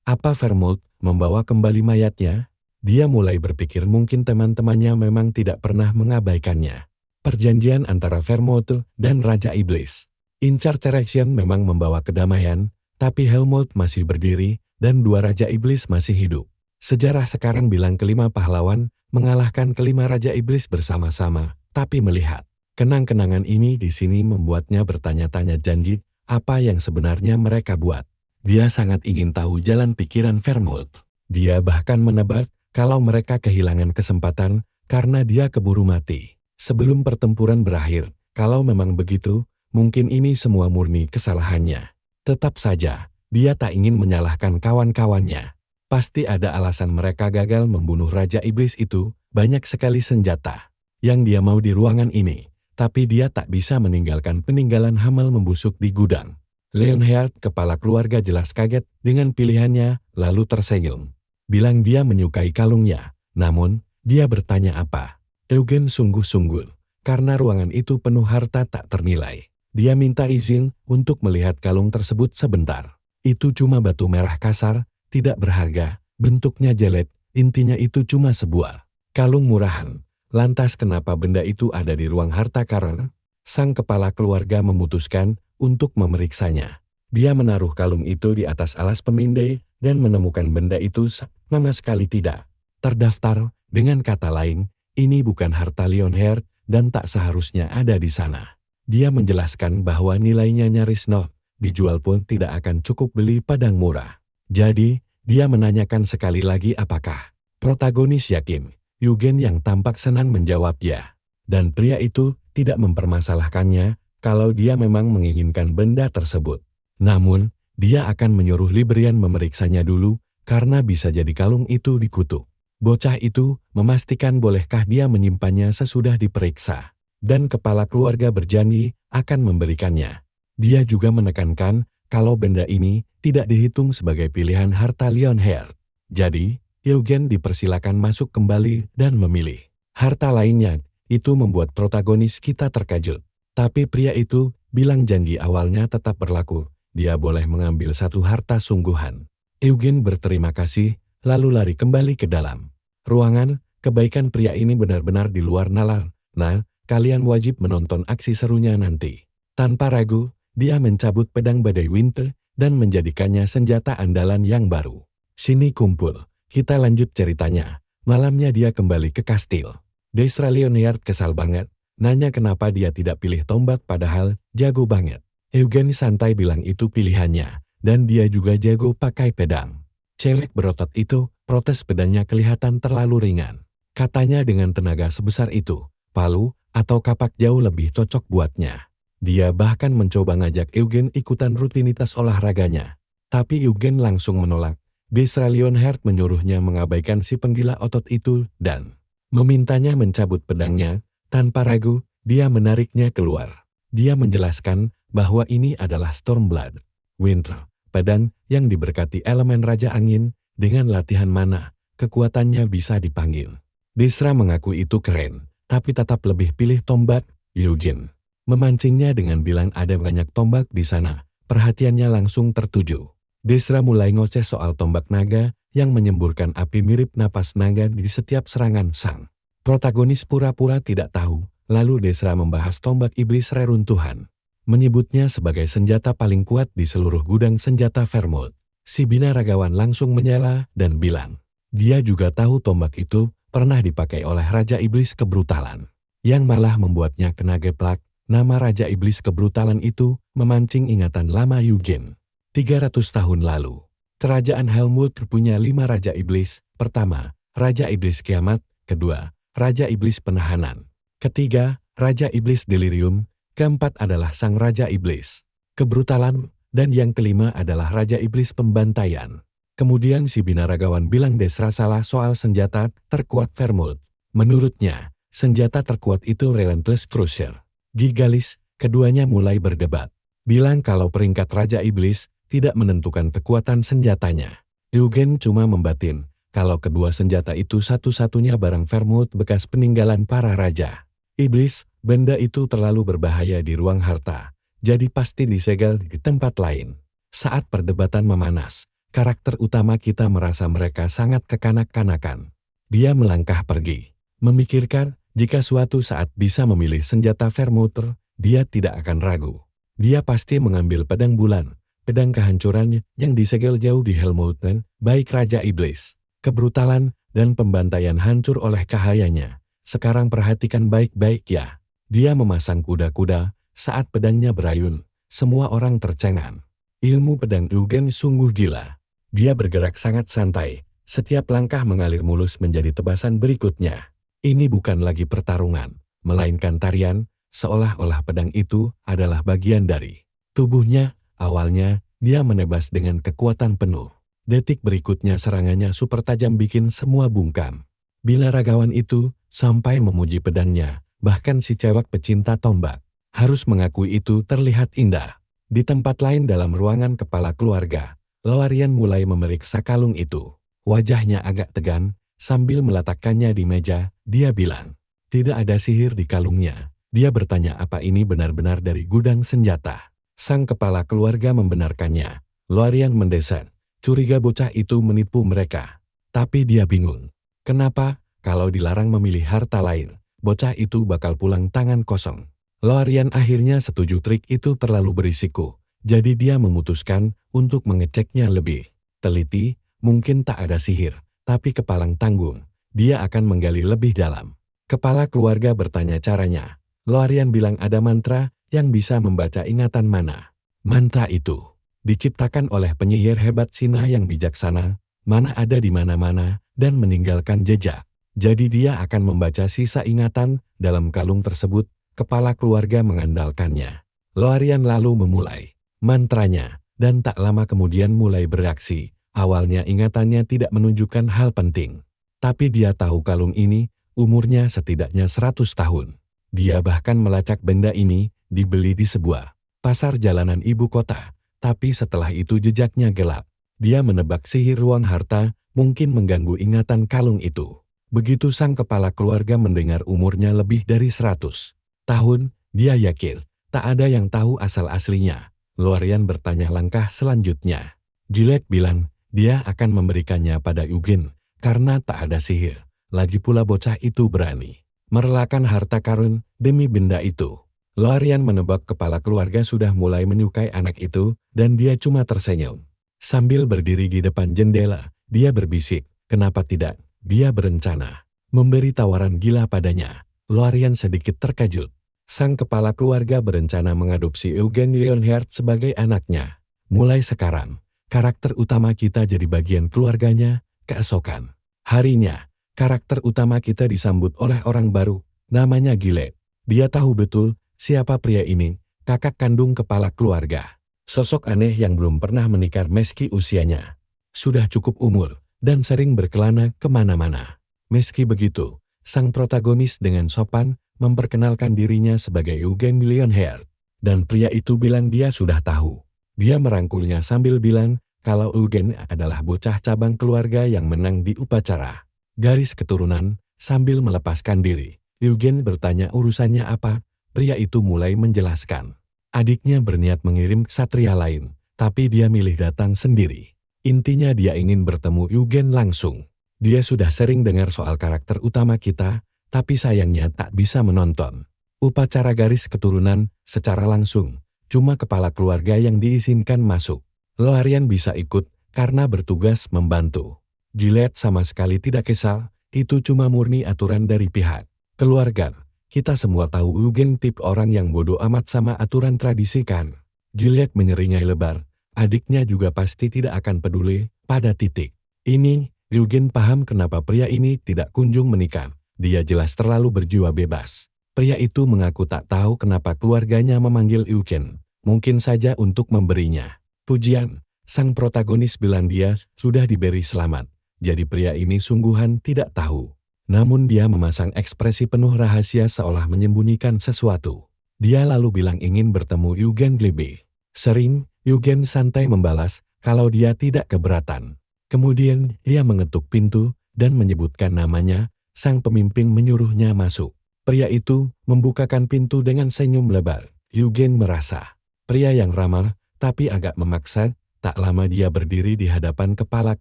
Apa Vermouth membawa kembali mayatnya? Dia mulai berpikir mungkin teman-temannya memang tidak pernah mengabaikannya. Perjanjian antara Vermouth dan Raja Iblis. Incarceration memang membawa kedamaian, tapi Helmut masih berdiri dan 2 Raja Iblis masih hidup. Sejarah sekarang bilang kelima pahlawan mengalahkan kelima Raja Iblis bersama-sama, tapi melihat kenang-kenangan ini di sini membuatnya bertanya-tanya janji apa yang sebenarnya mereka buat. Dia sangat ingin tahu jalan pikiran Vermouth. Dia bahkan menebak kalau mereka kehilangan kesempatan karena dia keburu mati sebelum pertempuran berakhir. Kalau memang begitu, mungkin ini semua murni kesalahannya. Tetap saja, dia tak ingin menyalahkan kawan-kawannya. Pasti ada alasan mereka gagal membunuh Raja Iblis itu. Banyak sekali senjata yang dia mau di ruangan ini, tapi dia tak bisa meninggalkan peninggalan Hamel membusuk di gudang. Leonhard, kepala keluarga jelas kaget dengan pilihannya, lalu tersenyum. Bilang dia menyukai kalungnya, namun dia bertanya apa. Eugen sungguh-sungguh, karena ruangan itu penuh harta tak ternilai. Dia minta izin untuk melihat kalung tersebut sebentar. Itu cuma batu merah kasar, tidak berharga, bentuknya jelek, intinya itu cuma sebuah kalung murahan. Lantas kenapa benda itu ada di ruang harta karun? Sang kepala keluarga memutuskan untuk memeriksanya. Dia menaruh kalung itu di atas alas pemindai dan menemukan benda itu sama sekali tidak terdaftar. Dengan kata lain, ini bukan harta Lionheart dan tak seharusnya ada di sana. Dia menjelaskan bahwa nilainya nyaris nol, dijual pun tidak akan cukup beli padang murah. Jadi, dia menanyakan sekali lagi apakah protagonis yakin. Eugen yang tampak senang menjawab ya. Dan pria itu tidak mempermasalahkannya kalau dia memang menginginkan benda tersebut. Namun, dia akan menyuruh Librian memeriksanya dulu karena bisa jadi kalung itu dikutuk. Bocah itu memastikan bolehkah dia menyimpannya sesudah diperiksa. Dan kepala keluarga berjanji akan memberikannya. Dia juga menekankan kalau benda ini tidak dihitung sebagai pilihan harta Lionheart. Jadi, Eugen dipersilakan masuk kembali dan memilih. Harta lainnya, itu membuat protagonis kita terkejut. Tapi pria itu bilang janji awalnya tetap berlaku. Dia boleh mengambil satu harta sungguhan. Eugen berterima kasih, lalu lari kembali ke dalam ruangan. Kebaikan pria ini benar-benar di luar nalar. Nah, kalian wajib menonton aksi serunya nanti. Tanpa ragu, dia mencabut pedang badai Winter dan menjadikannya senjata andalan yang baru. Sini kumpul, kita lanjut ceritanya. Malamnya dia kembali ke kastil. Desra Lionheart kesal banget, nanya kenapa dia tidak pilih tombak padahal jago banget. Eugen santai bilang itu pilihannya, dan dia juga jago pakai pedang. Cewek berotot itu protes pedangnya kelihatan terlalu ringan. Katanya dengan tenaga sebesar itu, palu atau kapak jauh lebih cocok buatnya. Dia bahkan mencoba ngajak Eugen ikutan rutinitas olahraganya. Tapi Eugen langsung menolak. Desra Lionheart menyuruhnya mengabaikan si penggila otot itu dan memintanya mencabut pedangnya. Tanpa ragu, dia menariknya keluar. Dia menjelaskan bahwa ini adalah Stormblood Winter, pedang yang diberkati elemen Raja Angin. Dengan latihan mana, kekuatannya bisa dipanggil. Desra mengaku itu keren, tapi tetap lebih pilih tombak. Eugen memancingnya dengan bilang ada banyak tombak di sana. Perhatiannya langsung tertuju. Desra mulai ngoceh soal tombak naga yang menyemburkan api mirip napas naga di setiap serangan sang protagonis pura-pura tidak tahu. Lalu Desra membahas tombak iblis reruntuhan, menyebutnya sebagai senjata paling kuat di seluruh gudang senjata Vermouth. Si binaragawan langsung menyela dan bilang, dia juga tahu tombak itu pernah dipakai oleh Raja Iblis Kebrutalan, yang malah membuatnya kena geplak. Nama Raja Iblis Kebrutalan itu memancing ingatan lama Eugen. 300 tahun lalu, Kerajaan Helmut punya 5 Raja Iblis. Pertama, Raja Iblis Kiamat. Kedua, Raja Iblis Penahanan. Ketiga, Raja Iblis Delirium. Keempat adalah Sang Raja Iblis Kebrutalan. Dan yang kelima adalah Raja Iblis Pembantaian. Kemudian si binaragawan bilang Desra salah soal senjata terkuat Vermouth. Menurutnya, senjata terkuat itu Relentless Crusher. Gigalis, keduanya mulai berdebat. Bilang kalau peringkat Raja Iblis tidak menentukan kekuatan senjatanya. Eugen cuma membatin, kalau kedua senjata itu satu-satunya barang Vermouth bekas peninggalan para raja. Iblis, benda itu terlalu berbahaya di ruang harta. Jadi pasti disegel di tempat lain. Saat perdebatan memanas, karakter utama kita merasa mereka sangat kekanak-kanakan. Dia melangkah pergi, memikirkan jika suatu saat bisa memilih senjata Vermouth, dia tidak akan ragu. Dia pasti mengambil pedang bulan, pedang kehancuran yang disegel jauh di Helmut, baik Raja Iblis Kebrutalan dan pembantaian hancur oleh cahayanya. Sekarang perhatikan baik-baik ya. Dia memasang kuda-kuda. Saat pedangnya berayun, semua orang tercengang. Ilmu pedang Eugen sungguh gila. Dia bergerak sangat santai, setiap langkah mengalir mulus menjadi tebasan berikutnya. Ini bukan lagi pertarungan, melainkan tarian, seolah-olah pedang itu adalah bagian dari tubuhnya. Awalnya, dia menebas dengan kekuatan penuh. Detik berikutnya serangannya super tajam bikin semua bungkam. Binaragawan itu sampai memuji pedangnya, bahkan si cewek pecinta tombak harus mengakui itu terlihat indah. Di tempat lain dalam ruangan kepala keluarga, Lorian mulai memeriksa kalung itu. Wajahnya agak tegang, sambil meletakkannya di meja, dia bilang, tidak ada sihir di kalungnya. Dia bertanya apa ini benar-benar dari gudang senjata. Sang kepala keluarga membenarkannya. Lorian mendesak, curiga bocah itu menipu mereka. Tapi dia bingung. Kenapa, kalau dilarang memilih harta lain, bocah itu bakal pulang tangan kosong. Loarian akhirnya setuju trik itu terlalu berisiko, jadi dia memutuskan untuk mengeceknya lebih teliti. Mungkin tak ada sihir, tapi kepalang tanggung. Dia akan menggali lebih dalam. Kepala keluarga bertanya caranya. Loarian bilang ada mantra yang bisa membaca ingatan mana. Mantra itu diciptakan oleh penyihir hebat Cina yang bijaksana, mana ada di mana-mana, dan meninggalkan jejak. Jadi dia akan membaca sisa ingatan dalam kalung tersebut. Kepala keluarga mengandalkannya. Loarian lalu memulai mantranya, dan tak lama kemudian mulai bereaksi. Awalnya ingatannya tidak menunjukkan hal penting. Tapi dia tahu kalung ini umurnya setidaknya 100 tahun. Dia bahkan melacak benda ini dibeli di sebuah pasar jalanan ibu kota. Tapi setelah itu jejaknya gelap. Dia menebak sihir ruang harta mungkin mengganggu ingatan kalung itu. Begitu sang kepala keluarga mendengar umurnya lebih dari 100 tahun, dia yakin tak ada yang tahu asal aslinya. Loarian bertanya langkah selanjutnya. Gillette bilang dia akan memberikannya pada Eugene karena tak ada sihir. Lagi pula bocah itu berani merelakan harta karun demi benda itu. Loarian menebak kepala keluarga sudah mulai menyukai anak itu dan dia cuma tersenyum. Sambil berdiri di depan jendela, dia berbisik, kenapa tidak? Dia berencana memberi tawaran gila padanya. Loarian sedikit terkejut. Sang kepala keluarga berencana mengadopsi Eugene Lionheart sebagai anaknya. Mulai sekarang, karakter utama kita jadi bagian keluarganya. Keesokan harinya, karakter utama kita disambut oleh orang baru, namanya Gillette. Dia tahu betul siapa pria ini, kakak kandung kepala keluarga. Sosok aneh yang belum pernah menikah meski usianya sudah cukup umur dan sering berkelana kemana-mana. Meski begitu, sang protagonis dengan sopan memperkenalkan dirinya sebagai Eugene Lionheart. Dan pria itu bilang dia sudah tahu. Dia merangkulnya sambil bilang kalau Eugene adalah bocah cabang keluarga yang menang di upacara garis keturunan. Sambil melepaskan diri, Eugene bertanya urusannya apa. Pria itu mulai menjelaskan. Adiknya berniat mengirim ksatria lain, tapi dia milih datang sendiri. Intinya dia ingin bertemu Eugene langsung. Dia sudah sering dengar soal karakter utama kita, tapi sayangnya tak bisa menonton upacara garis keturunan secara langsung. Cuma kepala keluarga yang diizinkan masuk. Loarian bisa ikut karena bertugas membantu. Gillette sama sekali tidak kesal, itu cuma murni aturan dari pihak keluarga. Kita semua tahu Eugene tipe orang yang bodoh amat sama aturan tradisi kan. Gillette menyeringai lebar, adiknya juga pasti tidak akan peduli. Pada titik ini, Eugene paham kenapa pria ini tidak kunjung menikah. Dia jelas terlalu berjiwa bebas. Pria itu mengaku tak tahu kenapa keluarganya memanggil Eugene. Mungkin saja untuk memberinya pujian. Sang protagonis bilang dia sudah diberi selamat. Jadi pria ini sungguhan tidak tahu. Namun dia memasang ekspresi penuh rahasia seolah menyembunyikan sesuatu. Dia lalu bilang ingin bertemu Eugene lebih sering. Eugene santai membalas kalau dia tidak keberatan. Kemudian dia mengetuk pintu dan menyebutkan namanya. Sang pemimpin menyuruhnya masuk. Pria itu membukakan pintu dengan senyum lebar. Eugene merasa pria yang ramah tapi agak memaksa. Tak lama dia berdiri di hadapan kepala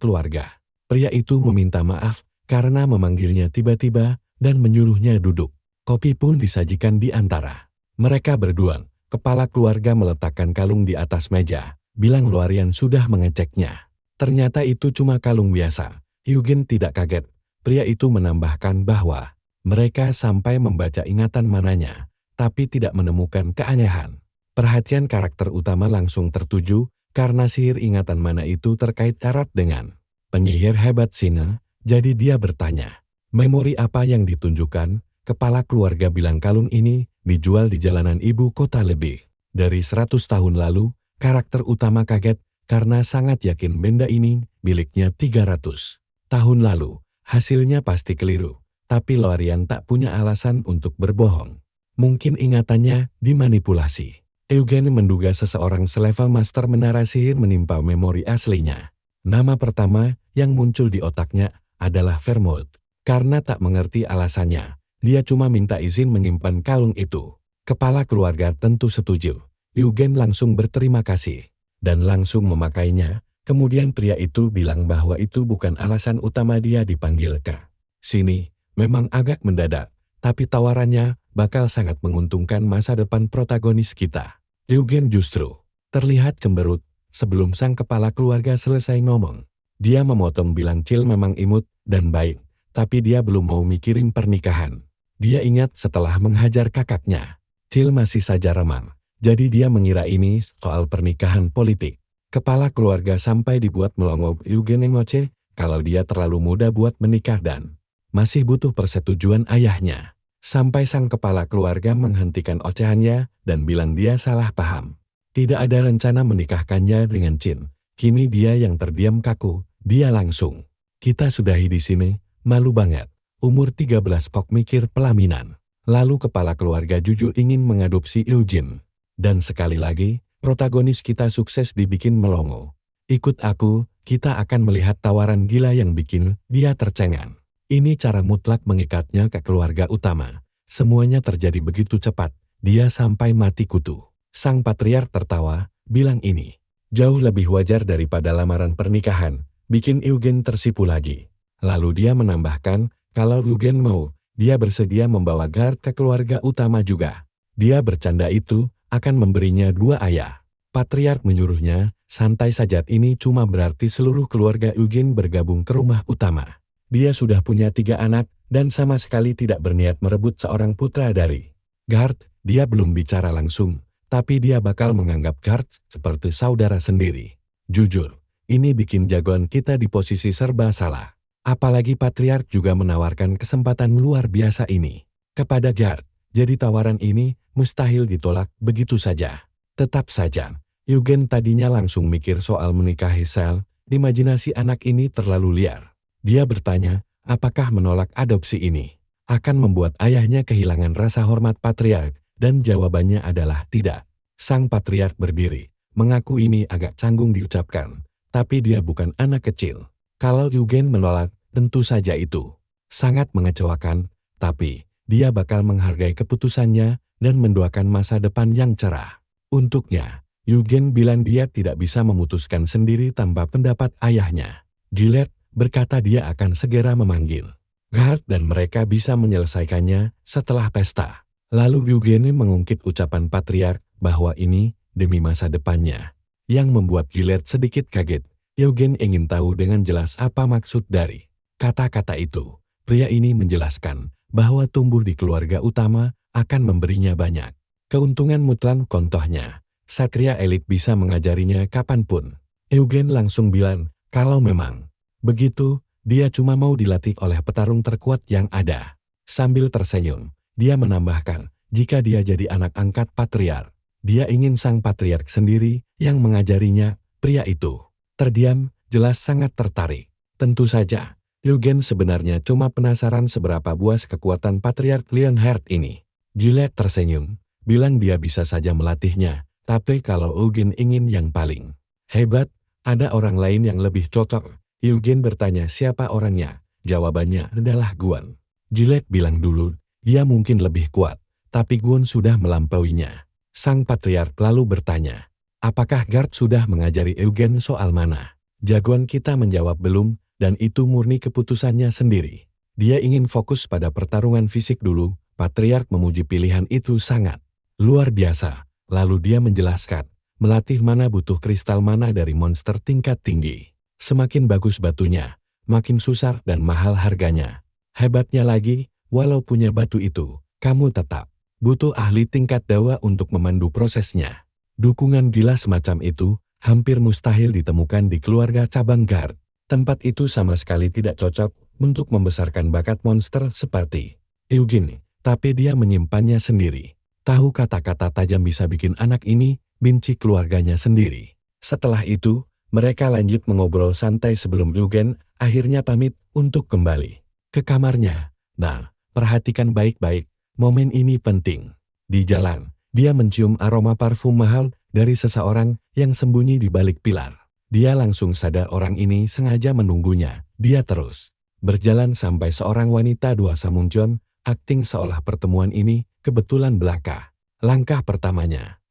keluarga. Pria itu meminta maaf karena memanggilnya tiba-tiba dan menyuruhnya duduk. Kopi pun disajikan di antara mereka berdua. Kepala keluarga meletakkan kalung di atas meja. Bilang Loarian sudah mengeceknya. Ternyata itu cuma kalung biasa. Eugene tidak kaget. Pria itu menambahkan bahwa mereka sampai membaca ingatan mananya, tapi tidak menemukan keanehan. Perhatian karakter utama langsung tertuju karena sihir ingatan mana itu terkait erat dengan penyihir hebat Cina. Jadi dia bertanya, memori apa yang ditunjukkan? Kepala keluarga bilang kalung ini dijual di jalanan ibu kota lebih dari 100 tahun lalu. Karakter utama kaget karena sangat yakin benda ini miliknya 300 tahun lalu. Hasilnya pasti keliru, tapi Loarian tak punya alasan untuk berbohong. Mungkin ingatannya dimanipulasi. Eugene menduga seseorang selevel master menara sihir menimpa memori aslinya. Nama pertama yang muncul di otaknya adalah Vermouth. Karena tak mengerti alasannya, dia cuma minta izin menyimpan kalung itu. Kepala keluarga tentu setuju. Eugene langsung berterima kasih dan langsung memakainya. Kemudian pria itu bilang bahwa itu bukan alasan utama dia dipanggil ke sini. Memang agak mendadak, tapi tawarannya bakal sangat menguntungkan masa depan protagonis kita. Eugen justru terlihat cemberut sebelum sang kepala keluarga selesai ngomong. Dia memotong bilang Cil memang imut dan baik, tapi dia belum mau mikirin pernikahan. Dia ingat setelah menghajar kakaknya, Cil masih saja remang. Jadi dia mengira ini soal pernikahan politik. Kepala keluarga sampai dibuat melongo. Eugen ngoceh kalau dia terlalu muda buat menikah dan masih butuh persetujuan ayahnya. Sampai sang kepala keluarga menghentikan ocehannya dan bilang dia salah paham. Tidak ada rencana menikahkannya dengan Cin. Kini dia yang terdiam kaku. Dia langsung, "Kita sudahi di sini, malu banget. Umur 13 kok mikir pelaminan." Lalu kepala keluarga jujur ingin mengadopsi Eugen. Dan sekali lagi, protagonis kita sukses dibikin melongo. "Ikut aku, kita akan melihat tawaran gila yang bikin dia tercengang." Ini cara mutlak mengikatnya ke keluarga utama. Semuanya terjadi begitu cepat, dia sampai mati kutu. Sang patriark tertawa, bilang ini jauh lebih wajar daripada lamaran pernikahan, bikin Eugen tersipu lagi. Lalu dia menambahkan, kalau Eugen mau, dia bersedia membawa Gard ke keluarga utama juga. Dia bercanda itu akan memberinya 2 ayah. Patriark menyuruhnya, santai saja, ini cuma berarti seluruh keluarga Eugen bergabung ke rumah utama. Dia sudah punya 3 anak dan sama sekali tidak berniat merebut seorang putra dari Gard. Dia belum bicara langsung, tapi dia bakal menganggap Gard seperti saudara sendiri. Jujur, ini bikin jagoan kita di posisi serba salah. Apalagi patriark juga menawarkan kesempatan luar biasa ini kepada Gard. Jadi tawaran ini mustahil ditolak begitu saja. Tetap saja, Eugen tadinya langsung mikir soal menikahi Sel. Imajinasi anak ini terlalu liar. Dia bertanya, apakah menolak adopsi ini akan membuat ayahnya kehilangan rasa hormat patriark, dan jawabannya adalah tidak. Sang patriark berdiri, mengaku ini agak canggung diucapkan, tapi dia bukan anak kecil. Kalau Eugen menolak, tentu saja itu sangat mengecewakan, tapi dia bakal menghargai keputusannya dan mendoakan masa depan yang cerah. Untuknya, Eugen bilang dia tidak bisa memutuskan sendiri tanpa pendapat ayahnya. Gillette berkata dia akan segera memanggil Gard dan mereka bisa menyelesaikannya setelah pesta. Lalu Eugen mengungkit ucapan patriark bahwa ini demi masa depannya. Yang membuat Gillette sedikit kaget. Eugen ingin tahu dengan jelas apa maksud dari kata-kata itu. Pria ini menjelaskan bahwa tumbuh di keluarga utama akan memberinya banyak keuntungan mutlak. Contohnya, satria elit bisa mengajarinya kapanpun. Eugen langsung bilang, kalau memang begitu, dia cuma mau dilatih oleh petarung terkuat yang ada. Sambil tersenyum, dia menambahkan, jika dia jadi anak angkat patriark, dia ingin sang patriark sendiri yang mengajarinya. Pria itu terdiam, jelas sangat tertarik. Tentu saja, Eugen sebenarnya cuma penasaran seberapa buas kekuatan patriark Lionheart ini. Gillette tersenyum, bilang dia bisa saja melatihnya, tapi kalau Eugen ingin yang paling hebat, ada orang lain yang lebih cocok. Eugen bertanya siapa orangnya, jawabannya adalah Guan. Gillette bilang dulu, dia mungkin lebih kuat, tapi Guan sudah melampauinya. Sang patriark lalu bertanya, apakah Gard sudah mengajari Eugen soal mana? Jagoan kita menjawab belum, dan itu murni keputusannya sendiri. Dia ingin fokus pada pertarungan fisik dulu. Patriark memuji pilihan itu sangat luar biasa. Lalu dia menjelaskan, melatih mana butuh kristal mana dari monster tingkat tinggi. Semakin bagus batunya, makin susah dan mahal harganya. Hebatnya lagi, walau punya batu itu, kamu tetap butuh ahli tingkat dewa untuk memandu prosesnya. Dukungan gila semacam itu hampir mustahil ditemukan di keluarga cabang Gard. Tempat itu sama sekali tidak cocok untuk membesarkan bakat monster seperti Eugen, tapi dia menyimpannya sendiri. Tahu kata-kata tajam bisa bikin anak ini benci keluarganya sendiri. Setelah itu, mereka lanjut mengobrol santai sebelum Eugen akhirnya pamit untuk kembali ke kamarnya. Nah, perhatikan baik-baik, momen ini penting. Di jalan, dia mencium aroma parfum mahal dari seseorang yang sembunyi di balik pilar. Dia langsung sadar orang ini sengaja menunggunya. Dia terus berjalan sampai seorang wanita dewasa muncul, akting seolah pertemuan ini kebetulan belaka. Langkah pertamanya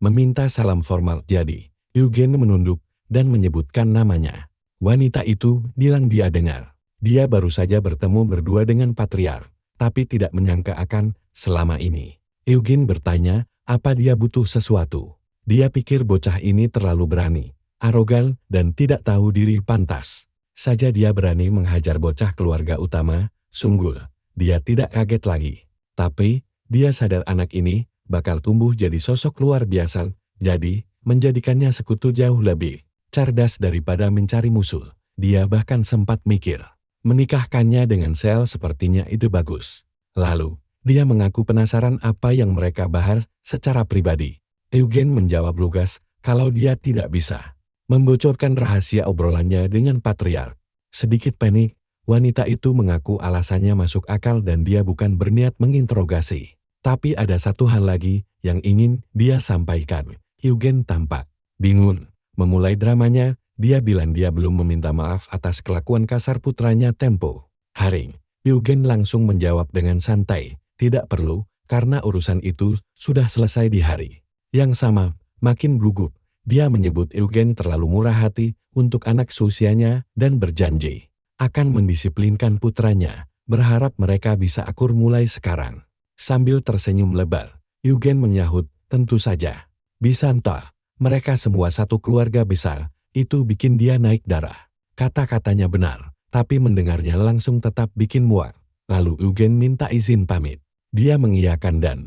meminta salam formal. Jadi, Eugen menunduk dan menyebutkan namanya. Wanita itu bilang dia dengar. Dia baru saja bertemu berdua dengan patriark, tapi tidak menyangka akan selama ini. Eugene bertanya, apa dia butuh sesuatu. Dia pikir bocah ini terlalu berani, arogan, dan tidak tahu diri pantas. Saja dia berani menghajar bocah keluarga utama, sungguh, dia tidak kaget lagi. Tapi, dia sadar anak ini bakal tumbuh jadi sosok luar biasa, jadi menjadikannya sekutu jauh lebih cerdas daripada mencari musuh. Dia bahkan sempat mikir, menikahkannya dengan Sel sepertinya itu bagus. Lalu, dia mengaku penasaran apa yang mereka bahas secara pribadi. Eugene menjawab lugas kalau dia tidak bisa membocorkan rahasia obrolannya dengan patriark. Sedikit panik, wanita itu mengaku alasannya masuk akal dan dia bukan berniat menginterogasi. Tapi ada satu hal lagi yang ingin dia sampaikan. Eugene tampak bingung. Memulai dramanya, dia bilang dia belum meminta maaf atas kelakuan kasar putranya tempo hari. Eugene langsung menjawab dengan santai, tidak perlu, karena urusan itu sudah selesai di hari yang sama. Makin gugup, dia menyebut Eugene terlalu murah hati untuk anak seusianya dan berjanji akan mendisiplinkan putranya, berharap mereka bisa akur mulai sekarang. Sambil tersenyum lebar, Eugene menyahut, tentu saja. Bisa entah, mereka semua satu keluarga besar, itu bikin dia naik darah. Kata-katanya benar, tapi mendengarnya langsung tetap bikin muak. Lalu Eugene minta izin pamit. Dia mengiyakan dan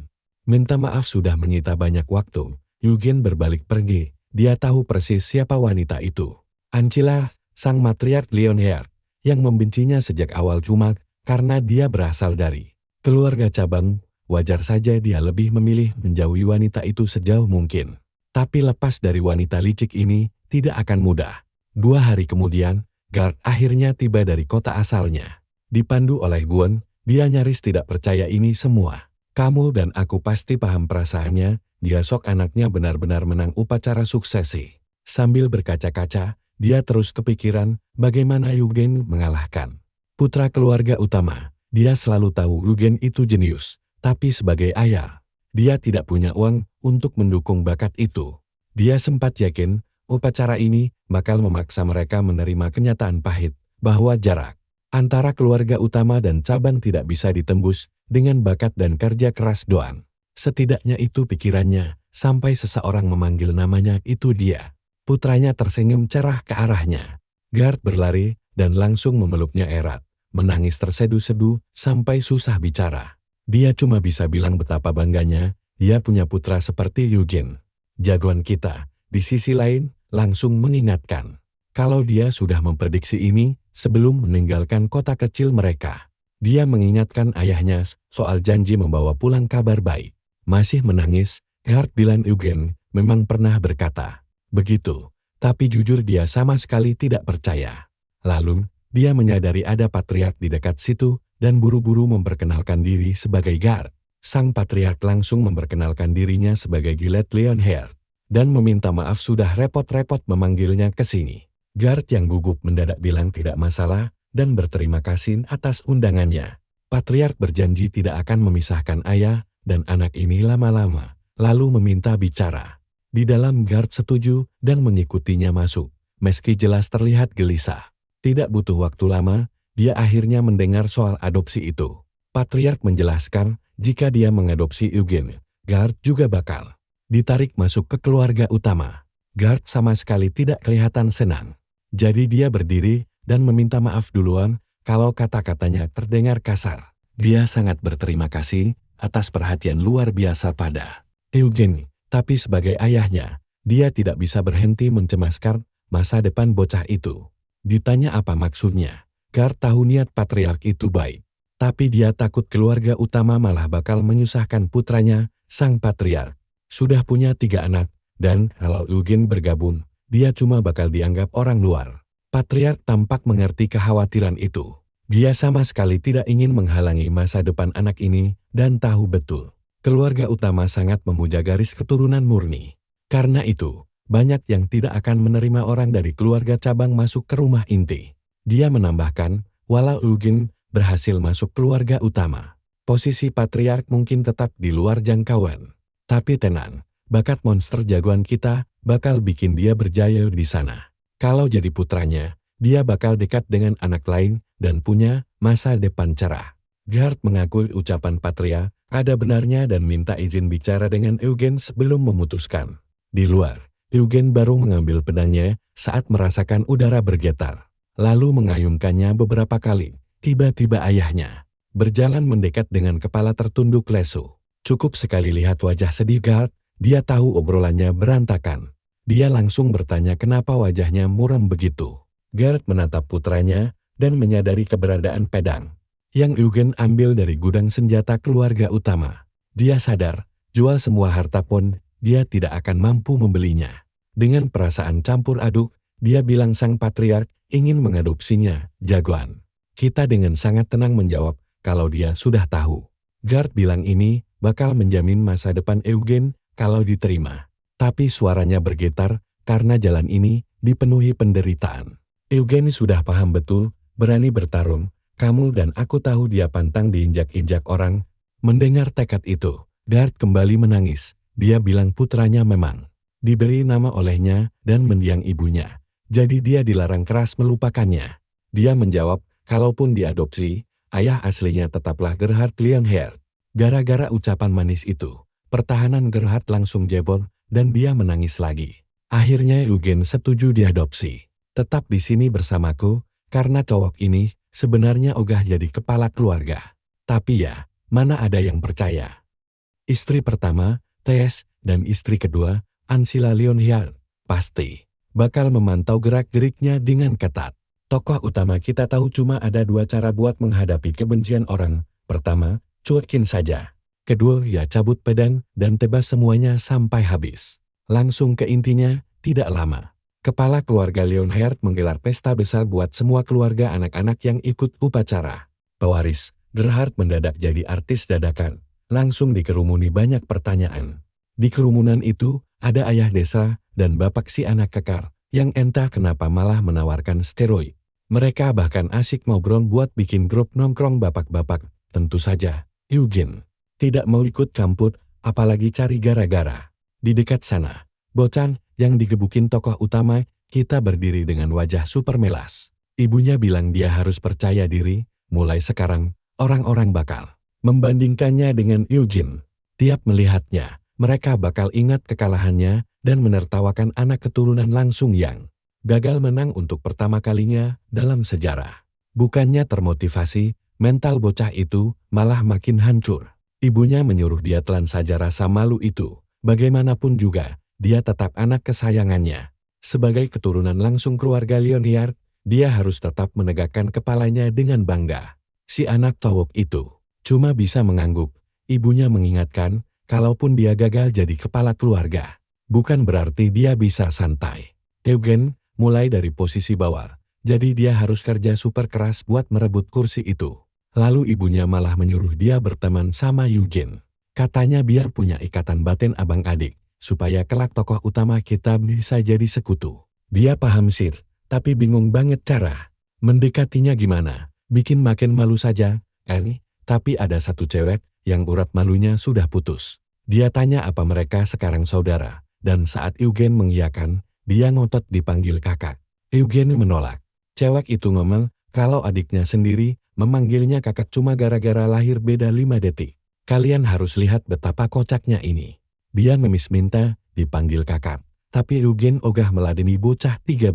minta maaf sudah menyita banyak waktu. Eugene berbalik pergi. Dia tahu persis siapa wanita itu. Ancila, sang matriark Lionheart, yang membencinya sejak awal cuma karena dia berasal dari keluarga cabang. Wajar saja dia lebih memilih menjauhi wanita itu sejauh mungkin. Tapi lepas dari wanita licik ini, tidak akan mudah. 2 hari kemudian, Guard akhirnya tiba dari kota asalnya. Dipandu oleh Guon, dia nyaris tidak percaya ini semua. Kamu dan aku pasti paham perasaannya, dia sok anaknya benar-benar menang upacara suksesi. Sambil berkaca-kaca, dia terus kepikiran bagaimana Eugene mengalahkan putra keluarga utama. Dia selalu tahu Eugene itu jenius, tapi sebagai ayah, dia tidak punya uang untuk mendukung bakat itu. Dia sempat yakin upacara ini bakal memaksa mereka menerima kenyataan pahit bahwa jarak antara keluarga utama dan cabang tidak bisa ditembus dengan bakat dan kerja keras doang. Setidaknya itu pikirannya, sampai seseorang memanggil namanya itu dia. Putranya tersenyum cerah ke arahnya. Guard berlari dan langsung memeluknya erat, menangis terseduh-seduh sampai susah bicara. Dia cuma bisa bilang betapa bangganya dia punya putra seperti Eugene. Jagoan kita, di sisi lain, langsung mengingatkan kalau dia sudah memprediksi ini sebelum meninggalkan kota kecil mereka. Dia mengingatkan ayahnya soal janji membawa pulang kabar baik. Masih menangis, Guard bilang Eugene memang pernah berkata begitu, tapi jujur dia sama sekali tidak percaya. Lalu, dia menyadari ada patriark di dekat situ dan buru-buru memperkenalkan diri sebagai Guard. Sang patriark langsung memperkenalkan dirinya sebagai Gillette Lionheart dan meminta maaf sudah repot-repot memanggilnya ke sini. Guard yang gugup mendadak bilang tidak masalah dan berterima kasih atas undangannya. Patriark berjanji tidak akan memisahkan ayah dan anak ini lama-lama, lalu meminta bicara. Di dalam Guard setuju dan mengikutinya masuk, meski jelas terlihat gelisah. Tidak butuh waktu lama, dia akhirnya mendengar soal adopsi itu. Patriark menjelaskan jika dia mengadopsi Eugene, Guard juga bakal ditarik masuk ke keluarga utama. Guard sama sekali tidak kelihatan senang. Jadi dia berdiri dan meminta maaf duluan kalau kata-katanya terdengar kasar. Dia sangat berterima kasih atas perhatian luar biasa pada Eugene, tapi sebagai ayahnya, dia tidak bisa berhenti mencemaskan masa depan bocah itu. Ditanya apa maksudnya, Guard tahu niat patriark itu baik, tapi dia takut keluarga utama malah bakal menyusahkan putranya, sang patriark. Sudah punya 3 anak, dan kalau Eugene bergabung, dia cuma bakal dianggap orang luar. Patriark tampak mengerti kekhawatiran itu. Dia sama sekali tidak ingin menghalangi masa depan anak ini, dan tahu betul, keluarga utama sangat memuja garis keturunan murni. Karena itu, banyak yang tidak akan menerima orang dari keluarga cabang masuk ke rumah inti. Dia menambahkan, walau Eugene berhasil masuk keluarga utama, posisi patriark mungkin tetap di luar jangkauan. Tapi tenang, bakat monster jagoan kita bakal bikin dia berjaya di sana. Kalau jadi putranya, dia bakal dekat dengan anak lain dan punya masa depan cerah. Guard mengakui ucapan Patria ada benarnya dan minta izin bicara dengan Eugen sebelum memutuskan. Di luar, Eugen baru mengambil pedangnya saat merasakan udara bergetar. Lalu mengayunkannya beberapa kali. Tiba-tiba ayahnya berjalan mendekat dengan kepala tertunduk lesu. Cukup sekali lihat wajah sedih Guard, dia tahu obrolannya berantakan. Dia langsung bertanya kenapa wajahnya muram begitu. Guard menatap putranya dan menyadari keberadaan pedang yang Eugen ambil dari gudang senjata keluarga utama. Dia sadar, jual semua harta pun, dia tidak akan mampu membelinya. Dengan perasaan campur aduk, dia bilang sang patriark ingin mengadopsinya, jagoan. Kita dengan sangat tenang menjawab, kalau dia sudah tahu. Guard bilang ini bakal menjamin masa depan Eugen kalau diterima. Tapi suaranya bergetar karena jalan ini dipenuhi penderitaan. Eugen sudah paham betul, berani bertarung. Kamu dan aku tahu dia pantang diinjak-injak orang. Mendengar tekad itu, Guard kembali menangis. Dia bilang putranya memang diberi nama olehnya dan mendiang ibunya. Jadi dia dilarang keras melupakannya. Dia menjawab, kalaupun diadopsi, ayah aslinya tetaplah Gerhard Leonhard. Gara-gara ucapan manis itu, pertahanan Gerhard langsung jebol dan dia menangis lagi. Akhirnya Eugen setuju diadopsi. Tetap di sini bersamaku, karena cowok ini sebenarnya ogah jadi kepala keluarga. Tapi ya, mana ada yang percaya. Istri pertama, Tess, dan istri kedua, Ansila Leonhard, pasti bakal memantau gerak-geriknya dengan ketat. Tokoh utama kita tahu cuma ada dua cara buat menghadapi kebencian orang. Pertama, cuekin saja. Kedua, ya cabut pedang dan tebas semuanya sampai habis. Langsung ke intinya, tidak lama. Kepala keluarga Leonhard menggelar pesta besar buat semua keluarga anak-anak yang ikut upacara. Pewaris, Gerhard mendadak jadi artis dadakan. Langsung dikerumuni banyak pertanyaan. Di kerumunan itu, ada ayah desa dan bapak si anak kekar, yang entah kenapa malah menawarkan steroid. Mereka bahkan asik ngobrol buat bikin grup nongkrong bapak-bapak. Tentu saja, Eugen tidak mau ikut campur, apalagi cari gara-gara. Di dekat sana, Bocan yang digebukin tokoh utama, kita berdiri dengan wajah super melas. Ibunya bilang dia harus percaya diri, mulai sekarang, orang-orang bakal membandingkannya dengan Eugen. Tiap melihatnya, mereka bakal ingat kekalahannya dan menertawakan anak keturunan langsung yang gagal menang untuk pertama kalinya dalam sejarah. Bukannya termotivasi, mental bocah itu malah makin hancur. Ibunya menyuruh dia telan saja rasa malu itu. Bagaimanapun juga, dia tetap anak kesayangannya. Sebagai keturunan langsung keluarga Leonhard, dia harus tetap menegakkan kepalanya dengan bangga. Si anak cowok itu cuma bisa mengangguk. Ibunya mengingatkan, kalaupun dia gagal jadi kepala keluarga, bukan berarti dia bisa santai. Eugen mulai dari posisi bawah, jadi dia harus kerja super keras buat merebut kursi itu. Lalu ibunya malah menyuruh dia berteman sama Eugen. Katanya biar punya ikatan batin abang adik, supaya kelak tokoh utama kita bisa jadi sekutu. Dia paham sih, tapi bingung banget cara mendekatinya gimana. Bikin makin malu saja, tapi ada satu cewek yang urat malunya sudah putus. Dia tanya apa mereka sekarang saudara, dan saat Eugen mengiyakan, dia ngotot dipanggil kakak. Eugen menolak. Cewek itu ngomel, kalau adiknya sendiri memanggilnya kakak cuma gara-gara lahir beda 5 detik. Kalian harus lihat betapa kocaknya ini. Dia ngemis minta dipanggil kakak, tapi Eugen ogah meladeni bocah 13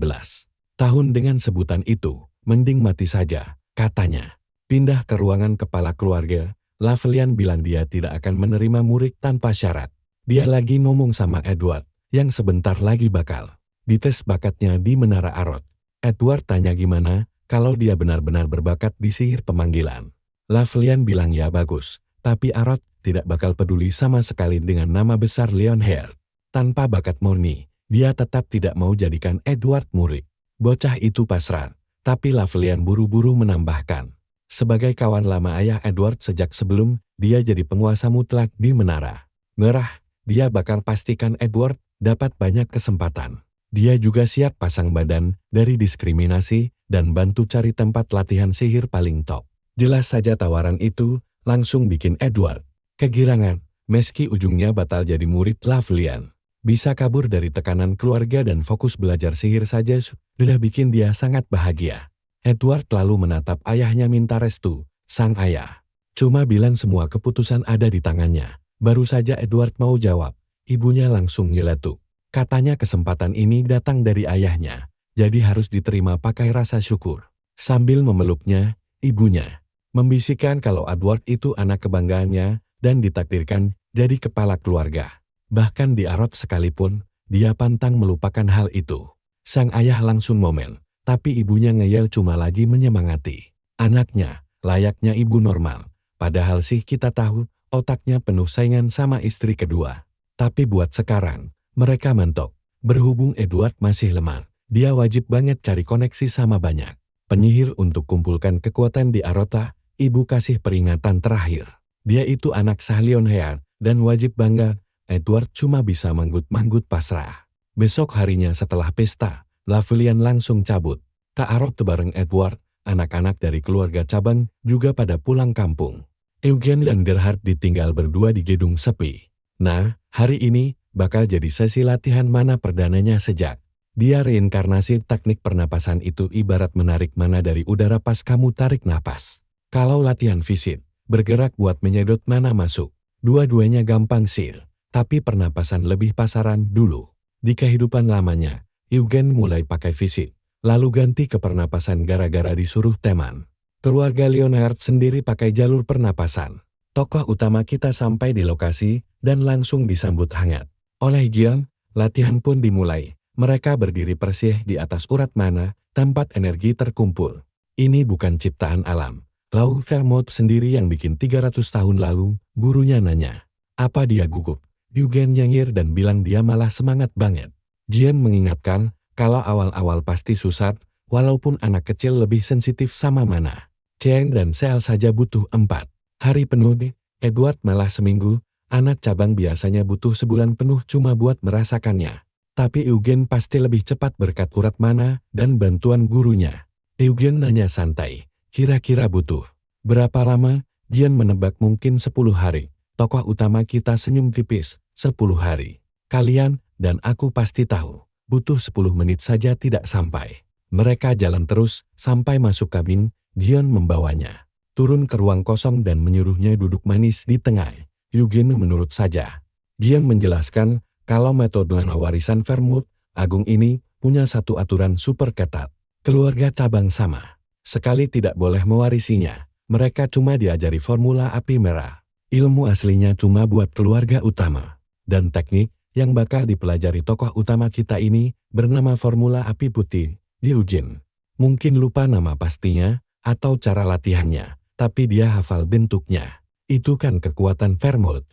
tahun dengan sebutan itu. Mending mati saja, katanya. Pindah ke ruangan kepala keluarga, Lavelian bilang dia tidak akan menerima murid tanpa syarat. Dia lagi ngomong sama Edward, yang sebentar lagi bakal dites bakatnya di Menara Arot. Edward tanya gimana kalau dia benar-benar berbakat di sihir pemanggilan. Lavelian bilang ya bagus, tapi Arot tidak bakal peduli sama sekali dengan nama besar Leonhard. Tanpa bakat murni, dia tetap tidak mau jadikan Edward murid. Bocah itu pasrah, tapi Lavelian buru-buru menambahkan. Sebagai kawan lama ayah Edward sejak sebelum dia jadi penguasa mutlak di Menara Merah, dia bakal pastikan Edward dapat banyak kesempatan. Dia juga siap pasang badan dari diskriminasi dan bantu cari tempat latihan sihir paling top. Jelas saja tawaran itu langsung bikin Edward kegirangan, meski ujungnya batal jadi murid Lavelian. Bisa kabur dari tekanan keluarga dan fokus belajar sihir saja sudah bikin dia sangat bahagia. Edward lalu menatap ayahnya minta restu, sang ayah Cuma bilang semua keputusan ada di tangannya. Baru saja Edward mau jawab, ibunya langsung nyeletuk. Katanya kesempatan ini datang dari ayahnya, jadi harus diterima pakai rasa syukur. Sambil memeluknya, ibunya membisikkan kalau Edward itu anak kebanggaannya dan ditakdirkan jadi kepala keluarga. Bahkan di Arot sekalipun, dia pantang melupakan hal itu. Sang ayah langsung ngomel, tapi ibunya ngeyel cuma lagi menyemangati. Anaknya, layaknya ibu normal. Padahal sih kita tahu, otaknya penuh saingan sama istri kedua. Tapi buat sekarang, mereka mentok. Berhubung Edward masih lemah, dia wajib banget cari koneksi sama banyak penyihir untuk kumpulkan kekuatan di Arota. Ibu kasih peringatan terakhir. Dia itu anak sah Lionheart, dan wajib bangga, Edward cuma bisa manggut-manggut pasrah. Besok harinya setelah pesta, Lavelian langsung cabut. Ke Arot bareng Edward, anak-anak dari keluarga cabang juga pada pulang kampung. Eugene dan Gerhard ditinggal berdua di gedung sepi. Nah, hari ini bakal jadi sesi latihan mana perdananya sejak. Dia reinkarnasi teknik pernapasan itu ibarat menarik mana dari udara pas kamu tarik napas. Kalau latihan fisik, bergerak buat menyedot mana masuk. Dua-duanya gampang sih, tapi pernapasan lebih pasaran dulu. Di kehidupan lamanya, Eugene mulai pakai fisik, lalu ganti ke pernapasan gara-gara disuruh teman. Keluarga Leonard sendiri pakai jalur pernapasan. Tokoh utama kita sampai di lokasi dan langsung disambut hangat. Oleh Jian, latihan pun dimulai. Mereka berdiri persih di atas urat mana, tempat energi terkumpul. Ini bukan ciptaan alam. Lau Vermont sendiri yang bikin 300 tahun lalu, gurunya nanya. Apa dia gugup? Eugene nyengir dan bilang dia malah semangat banget. Jian mengingatkan, kalau awal-awal pasti susah, walaupun anak kecil lebih sensitif sama mana. Cheng dan Sel saja butuh 4 hari penuh nih. Edward malah seminggu, anak cabang biasanya butuh sebulan penuh cuma buat merasakannya. Tapi Eugene pasti lebih cepat berkat urat mana dan bantuan gurunya. Eugene nanya santai, kira-kira butuh berapa lama? Jian menebak mungkin 10 hari. Tokoh utama kita senyum tipis, 10 hari. Kalian dan aku pasti tahu, butuh 10 menit saja tidak sampai. Mereka jalan terus, sampai masuk kabin. Jian membawanya turun ke ruang kosong dan menyuruhnya duduk manis di tengah. Eugene menurut saja. Jian menjelaskan kalau metode warisan Vermont Agung ini punya satu aturan super ketat. Keluarga cabang sama sekali tidak boleh mewarisinya. Mereka cuma diajari formula api merah. Ilmu aslinya cuma buat keluarga utama. Dan teknik yang bakal dipelajari tokoh utama kita ini bernama formula api putih. Eugene mungkin lupa nama pastinya atau cara latihannya, tapi dia hafal bentuknya. Itu kan kekuatan Vermont.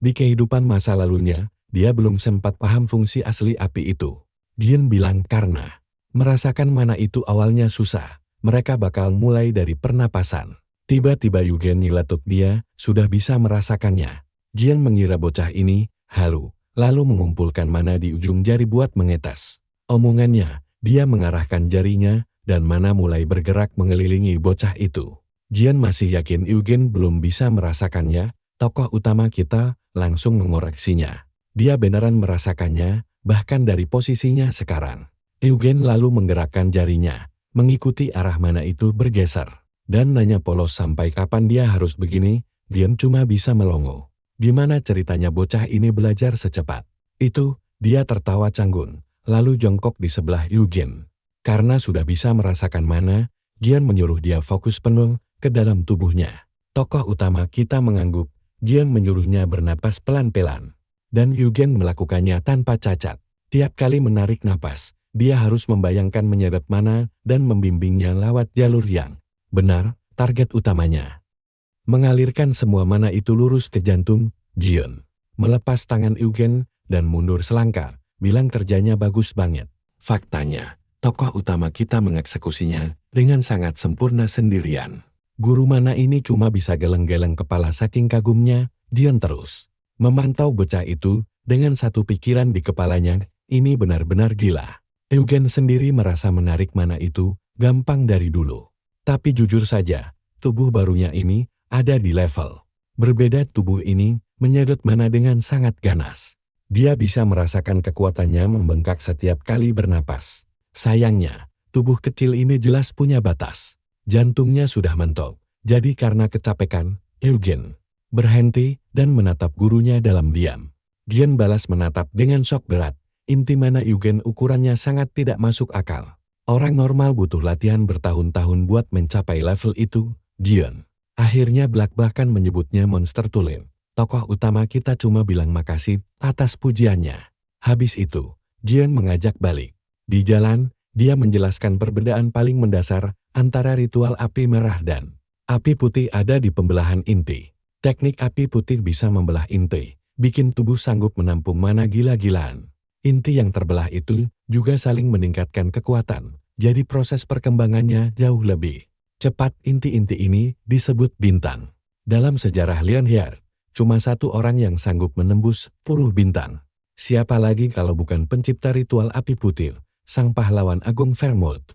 Di kehidupan masa lalunya, dia belum sempat paham fungsi asli api itu. Jian bilang karena merasakan mana itu awalnya susah, mereka bakal mulai dari pernapasan. Tiba-tiba Eugene nyeletuk dia, sudah bisa merasakannya. Jian mengira bocah ini halu, lalu mengumpulkan mana di ujung jari buat mengetes. Omongannya, dia mengarahkan jarinya, dan mana mulai bergerak mengelilingi bocah itu. Jian masih yakin Eugene belum bisa merasakannya, tokoh utama kita langsung mengoreksinya. Dia beneran merasakannya, bahkan dari posisinya sekarang. Eugene lalu menggerakkan jarinya, mengikuti arah mana itu bergeser, dan nanya polos sampai kapan dia harus begini. Jian cuma bisa melongo. Gimana ceritanya bocah ini belajar secepat itu? Dia tertawa canggung, lalu jongkok di sebelah Eugene. Karena sudah bisa merasakan mana, Jian menyuruh dia fokus penuh ke dalam tubuhnya. Tokoh utama kita mengangguk, Jian menyuruhnya bernapas pelan-pelan. Dan Eugene melakukannya tanpa cacat. Tiap kali menarik napas, dia harus membayangkan menyedot mana dan membimbingnya lewat jalur yang benar, target utamanya. Mengalirkan semua mana itu lurus ke jantung. Jian melepas tangan Eugene dan mundur selangkah, bilang kerjanya bagus banget. Faktanya, tokoh utama kita mengeksekusinya dengan sangat sempurna sendirian. Guru mana ini cuma bisa geleng-geleng kepala saking kagumnya. Jian terus memantau bocah itu dengan satu pikiran di kepalanya, ini benar-benar gila. Eugene sendiri merasa menarik mana itu gampang dari dulu. Tapi jujur saja, tubuh barunya ini ada di level berbeda. Tubuh ini menyedot mana dengan sangat ganas. Dia bisa merasakan kekuatannya membengkak setiap kali bernapas. Sayangnya, tubuh kecil ini jelas punya batas. Jantungnya sudah mentok. Jadi karena kecapekan, Eugen berhenti dan menatap gurunya dalam diam. Gian balas menatap dengan shock berat. Inti mana Eugen ukurannya sangat tidak masuk akal. Orang normal butuh latihan bertahun-tahun buat mencapai level itu. Gian akhirnya bahkan menyebutnya monster tulen. Tokoh utama kita cuma bilang makasih atas pujiannya. Habis itu, Gian mengajak balik. Di jalan, dia menjelaskan perbedaan paling mendasar antara ritual api merah dan api putih ada di pembelahan inti. Teknik api putih bisa membelah inti, bikin tubuh sanggup menampung mana gila-gilaan. Inti yang terbelah itu juga saling meningkatkan kekuatan, jadi proses perkembangannya jauh lebih cepat. Inti-inti ini disebut bintang. Dalam sejarah Lionheart, cuma satu orang yang sanggup menembus 10 bintang. Siapa lagi kalau bukan pencipta ritual api putih, sang pahlawan agung Vermouth.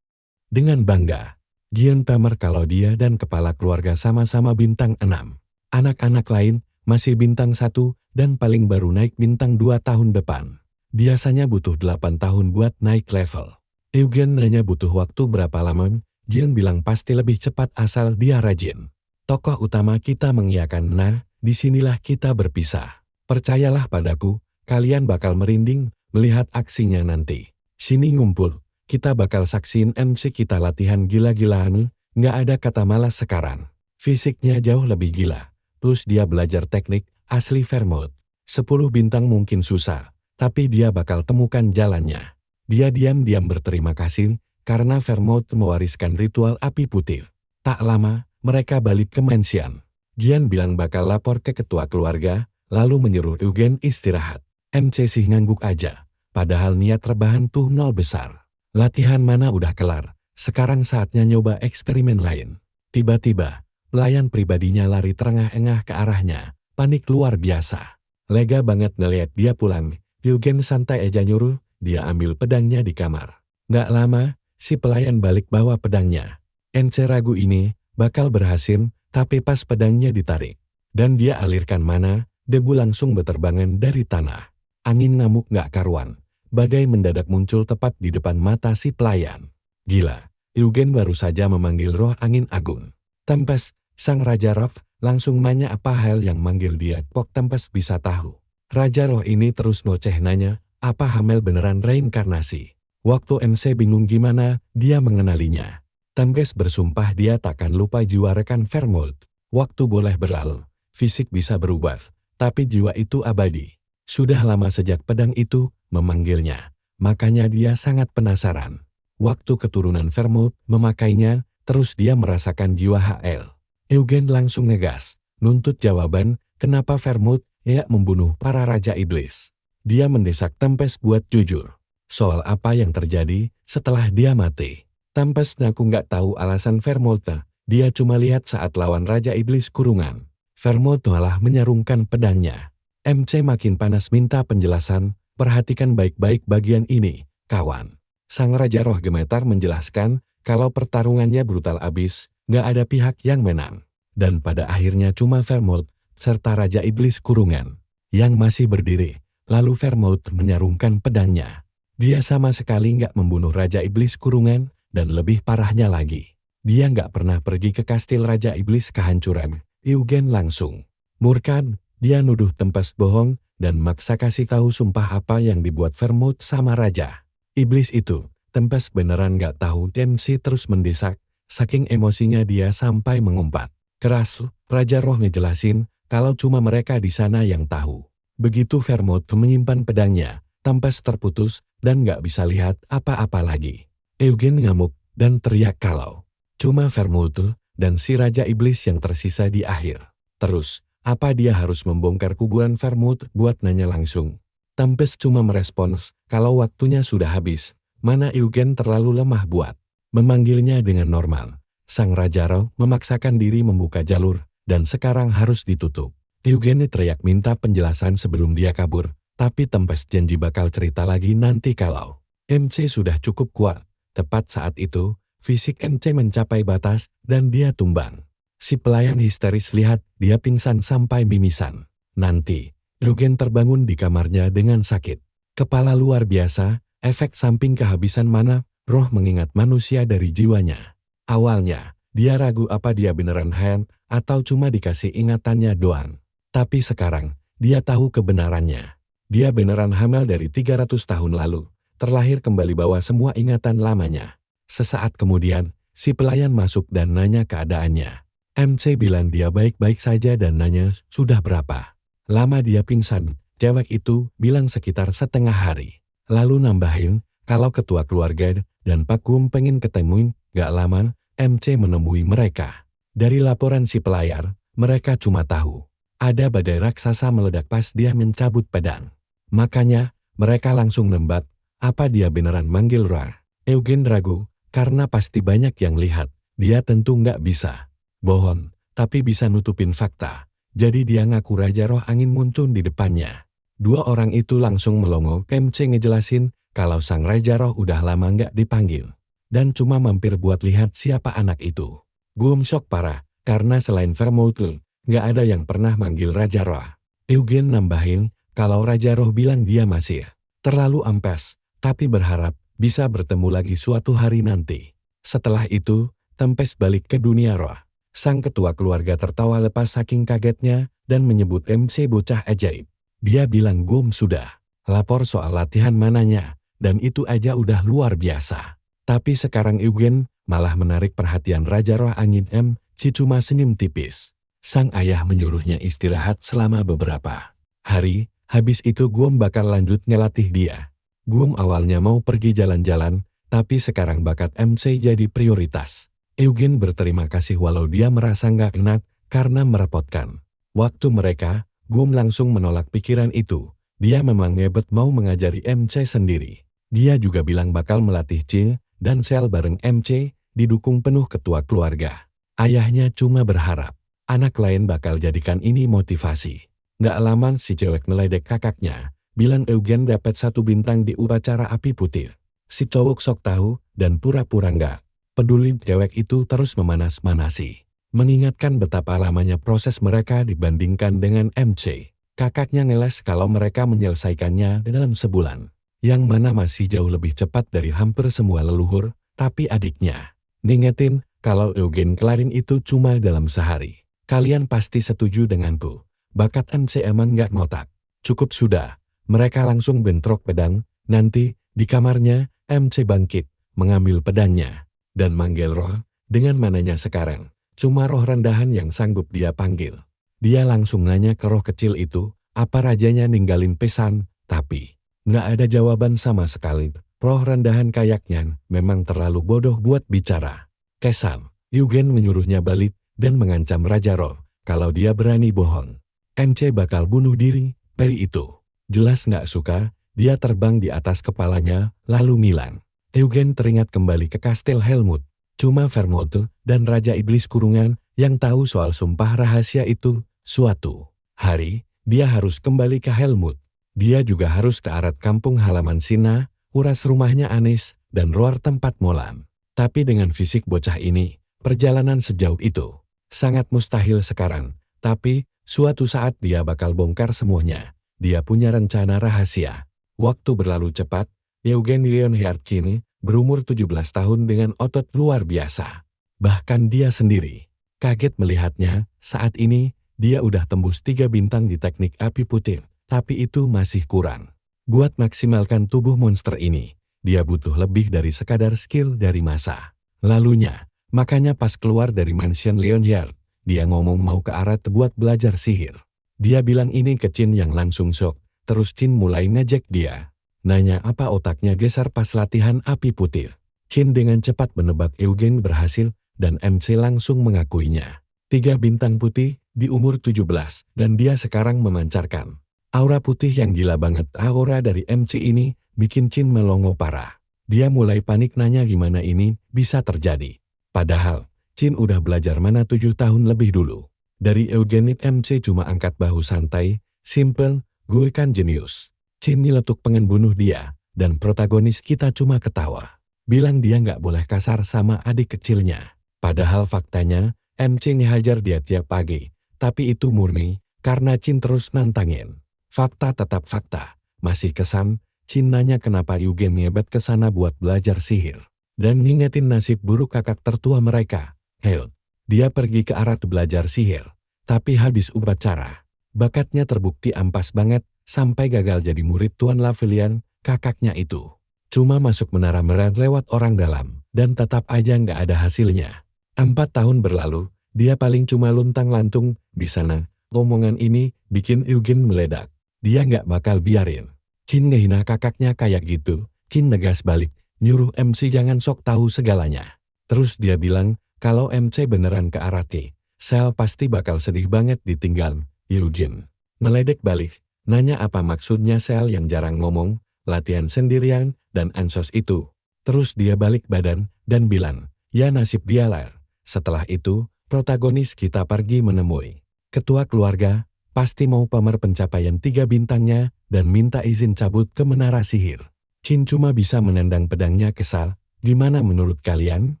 Dengan bangga, Gian pamer kalau dia dan kepala keluarga sama-sama bintang 6. Anak-anak lain masih bintang 1 dan paling baru naik bintang 2 tahun depan. Biasanya butuh 8 tahun buat naik level. Eugen nanya butuh waktu berapa lama, Gian bilang pasti lebih cepat asal dia rajin. Tokoh utama kita mengiyakan, nah, disinilah kita berpisah. Percayalah padaku, kalian bakal merinding melihat aksinya nanti. Sini ngumpul, kita bakal saksiin MC kita latihan gila-gilaan, nggak ada kata malas sekarang. Fisiknya jauh lebih gila, plus dia belajar teknik asli Vermouth. 10 bintang mungkin susah, tapi dia bakal temukan jalannya. Dia diam-diam berterima kasih, karena Vermouth mewariskan ritual api putih. Tak lama, mereka balik ke mansion. Gian bilang bakal lapor ke ketua keluarga, lalu menyuruh Eugen istirahat. MC sih ngangguk aja, padahal niat rebahan tuh nol besar. Latihan mana udah kelar, sekarang saatnya nyoba eksperimen lain. Tiba-tiba, pelayan pribadinya lari terengah-engah ke arahnya, panik luar biasa. Lega banget ngeliat dia pulang, Eugen santai aja nyuruh, dia ambil pedangnya di kamar. Nggak lama, si pelayan balik bawa pedangnya. MC ragu ini bakal berhasil, tapi pas pedangnya ditarik dan dia alirkan mana, debu langsung berterbangan dari tanah. Angin ngamuk gak karuan. Badai mendadak muncul tepat di depan mata si pelayan. Gila, Eugen baru saja memanggil roh angin agung. Tempest, sang Raja Roh, langsung nanya apa hal yang manggil dia. Kok Tempest bisa tahu? Raja Roh ini terus ngoceh nanya, apa Hamel beneran reinkarnasi? Waktu MC bingung gimana, dia mengenalinya. Tempest bersumpah dia takkan lupa jiwa rekan Vermouth. Waktu boleh berlalu, fisik bisa berubah, tapi jiwa itu abadi. Sudah lama sejak pedang itu memanggilnya, makanya dia sangat penasaran. Waktu keturunan Vermouth memakainya, terus dia merasakan jiwa HL. Eugen langsung ngegas, nuntut jawaban, kenapa Vermouth ya membunuh para Raja Iblis. Dia mendesak Tempest buat jujur. Soal apa yang terjadi setelah dia mati. Tempest ngaku nggak tahu alasan Vermouth, dia cuma lihat saat lawan Raja Iblis kurungan. Vermouth malah menyarungkan pedangnya. MC makin panas minta penjelasan, perhatikan baik-baik bagian ini, kawan. Sang Raja Roh gemetar menjelaskan, kalau pertarungannya brutal abis, nggak ada pihak yang menang. Dan pada akhirnya cuma Vermouth, serta Raja Iblis kurungan, yang masih berdiri. Lalu Vermouth menyarungkan pedangnya. Dia sama sekali nggak membunuh Raja Iblis kurungan, dan lebih parahnya lagi, dia nggak pernah pergi ke kastil Raja Iblis kehancuran. Eugen langsung murka. Dia nuduh Tempest bohong dan maksa kasih tahu sumpah apa yang dibuat Vermouth sama Raja Iblis itu. Tempest beneran gak tahu. MC terus mendesak, saking emosinya dia sampai mengumpat keras. Raja Roh ngejelasin kalau cuma mereka di sana yang tahu. Begitu Vermouth menyimpan pedangnya, Tempest terputus dan gak bisa lihat apa-apa lagi. Eugen ngamuk dan teriak kalau cuma Vermouth dan si Raja Iblis yang tersisa di akhir. Terus, apa dia harus membongkar kuburan Vermouth buat nanya langsung? Tempest cuma merespons, kalau waktunya sudah habis, mana Eugen terlalu lemah buat memanggilnya dengan normal. Sang Raja Roh memaksakan diri membuka jalur, dan sekarang harus ditutup. Eugen teriak minta penjelasan sebelum dia kabur, tapi Tempest janji bakal cerita lagi nanti kalau MC sudah cukup kuat. Tepat saat itu, fisik MC mencapai batas, dan dia tumbang. Si pelayan histeris lihat dia pingsan sampai mimisan. Nanti, Eugen terbangun di kamarnya dengan sakit kepala luar biasa, efek samping kehabisan mana, roh mengingat manusia dari jiwanya. Awalnya, Dia ragu apa dia beneran hand atau cuma dikasih ingatannya doang. Tapi sekarang, dia tahu kebenarannya. Dia beneran hamil dari 300 tahun lalu. Terlahir kembali bawa semua ingatan lamanya. Sesaat kemudian, si pelayan masuk dan nanya keadaannya. MC bilang dia baik-baik saja dan nanya sudah berapa lama dia pingsan. Cewek itu bilang sekitar setengah hari. Lalu nambahin, kalau ketua keluarga dan Pak Gum pengen ketemuin, gak lama, MC menemui mereka. Dari laporan si pelayar, mereka cuma tahu ada badai raksasa meledak pas dia mencabut pedang. Makanya, mereka langsung nembak, apa dia beneran manggil Ra. Eugen ragu, karena pasti banyak yang lihat. Dia tentu nggak bisa bohong, tapi bisa nutupin fakta. Jadi dia ngaku Raja Roh Angin muncul di depannya. Dua orang itu langsung melongo. MC ngejelasin kalau sang Raja Roh udah lama nggak dipanggil. Dan cuma mampir buat lihat siapa anak itu. Gum shock parah, karena selain Vermouth, nggak ada yang pernah manggil Raja Roh. Eugen nambahin, kalau Raja Roh bilang dia masih terlalu ampes, tapi berharap bisa bertemu lagi suatu hari nanti. Setelah itu, Tempest balik ke dunia roh. Sang ketua keluarga tertawa lepas saking kagetnya dan menyebut MC bocah ajaib. Dia bilang Gum sudah lapor soal latihan mananya, dan itu aja udah luar biasa. Tapi sekarang Eugen malah menarik perhatian Raja Roh Angin MC cuma senyum tipis. Sang ayah menyuruhnya istirahat selama beberapa hari, habis itu Gum bakal lanjut ngelatih dia. Gum awalnya mau pergi jalan-jalan, tapi sekarang bakat MC jadi prioritas. Eugen berterima kasih walau dia merasa nggak enak karena merepotkan. Waktu mereka, Gum langsung menolak pikiran itu. Dia memang ngebet mau mengajari MC sendiri. Dia juga bilang bakal melatih Cil dan Sel bareng MC, didukung penuh ketua keluarga. Ayahnya cuma berharap anak lain bakal jadikan ini motivasi. Nggak lama si cewek meledek kakaknya, bilang Eugen dapat 1 bintang di upacara api putih. Si cowok sok tahu dan pura-pura nggak peduli. Cewek itu terus memanas-manasi, mengingatkan betapa lamanya proses mereka dibandingkan dengan MC. Kakaknya ngeles kalau mereka menyelesaikannya dalam sebulan, yang mana masih jauh lebih cepat dari hampir semua leluhur, tapi adiknya ngingetin kalau Eugen kelarin itu cuma dalam sehari. Kalian pasti setuju denganku, bakat MC emang nggak ngotak. Cukup sudah, mereka langsung bentrok pedang. Nanti, di kamarnya, MC bangkit, mengambil pedangnya dan manggil roh, dengan mananya sekarang. Cuma roh rendahan yang sanggup dia panggil. Dia langsung nanya ke roh kecil itu, apa rajanya ninggalin pesan, tapi nggak ada jawaban sama sekali. Roh rendahan kayaknya memang terlalu bodoh buat bicara. Kesal, Eugen menyuruhnya balik dan mengancam Raja Roh, kalau dia berani bohong, MC bakal bunuh diri. Peri itu jelas nggak suka, dia terbang di atas kepalanya, lalu ngilang. Eugen teringat kembali ke Kastel Helmut. Cuma Vermouth dan Raja Iblis Kurungan yang tahu soal sumpah rahasia itu. Suatu hari, dia harus kembali ke Helmut. Dia juga harus ke arat kampung halaman Sina, uras rumahnya Anis, dan roar tempat molam. Tapi dengan fisik bocah ini, perjalanan sejauh itu sangat mustahil sekarang. Tapi, suatu saat dia bakal bongkar semuanya. Dia punya rencana rahasia. Waktu berlalu cepat. Eugen Leonhard kini berumur 17 tahun dengan otot luar biasa. Bahkan dia sendiri kaget melihatnya. Saat ini, dia udah tembus 3 bintang di teknik api putih. Tapi itu masih kurang. Buat maksimalkan tubuh monster ini, dia butuh lebih dari sekadar skill dari masa lalunya. Makanya pas keluar dari mansion Leonhard, dia ngomong mau ke Arat buat belajar sihir. Dia bilang ini ke Chin yang langsung shock. Terus Chin mulai ngejek dia. Nanya apa otaknya geser pas latihan api putih. Chin dengan cepat menebak Eugen berhasil dan MC langsung mengakuinya. 3 bintang putih di umur 17 dan dia sekarang memancarkan aura putih yang gila banget. Aura dari MC ini bikin Chin melongo parah. Dia mulai panik nanya gimana ini bisa terjadi. Padahal Chin udah belajar mana 7 tahun lebih dulu. Dari Eugen MC cuma angkat bahu santai, simple, gue kan jenius. Chin nyeletuk pengen bunuh dia, dan protagonis kita cuma ketawa. Bilang dia nggak boleh kasar sama adik kecilnya. Padahal faktanya, MC ngehajar dia tiap pagi. Tapi itu murni, karena Chin terus nantangin. Fakta tetap fakta. Masih kesan, Chin nanya kenapa Eugen ngebet ke sana buat belajar sihir. Dan ngingetin nasib buruk kakak tertua mereka. Hell, dia pergi ke arah belajar sihir. Tapi habis upacara, bakatnya terbukti ampas banget sampai gagal jadi murid Tuan Lavelian, kakaknya itu. Cuma masuk menara meran lewat orang dalam, dan tetap aja nggak ada hasilnya. 4 tahun berlalu, dia paling cuma luntang-lantung di sana. Omongan ini bikin Eugene meledak. Dia nggak bakal biarin Chin ngehina kakaknya kayak gitu. Chin negas balik, nyuruh MC jangan sok tahu segalanya. Terus dia bilang, kalau MC beneran ke arah T, Sel pasti bakal sedih banget ditinggal. Eugene meledek balik, nanya apa maksudnya Sel yang jarang ngomong, latihan sendirian, dan ansos itu. Terus dia balik badan, dan bilang, ya nasib dia lah. Setelah itu, protagonis kita pergi menemui ketua keluarga, pasti mau pamer pencapaian 3 bintangnya, dan minta izin cabut ke menara sihir. Chin cuma bisa menendang pedangnya kesal. Gimana menurut kalian?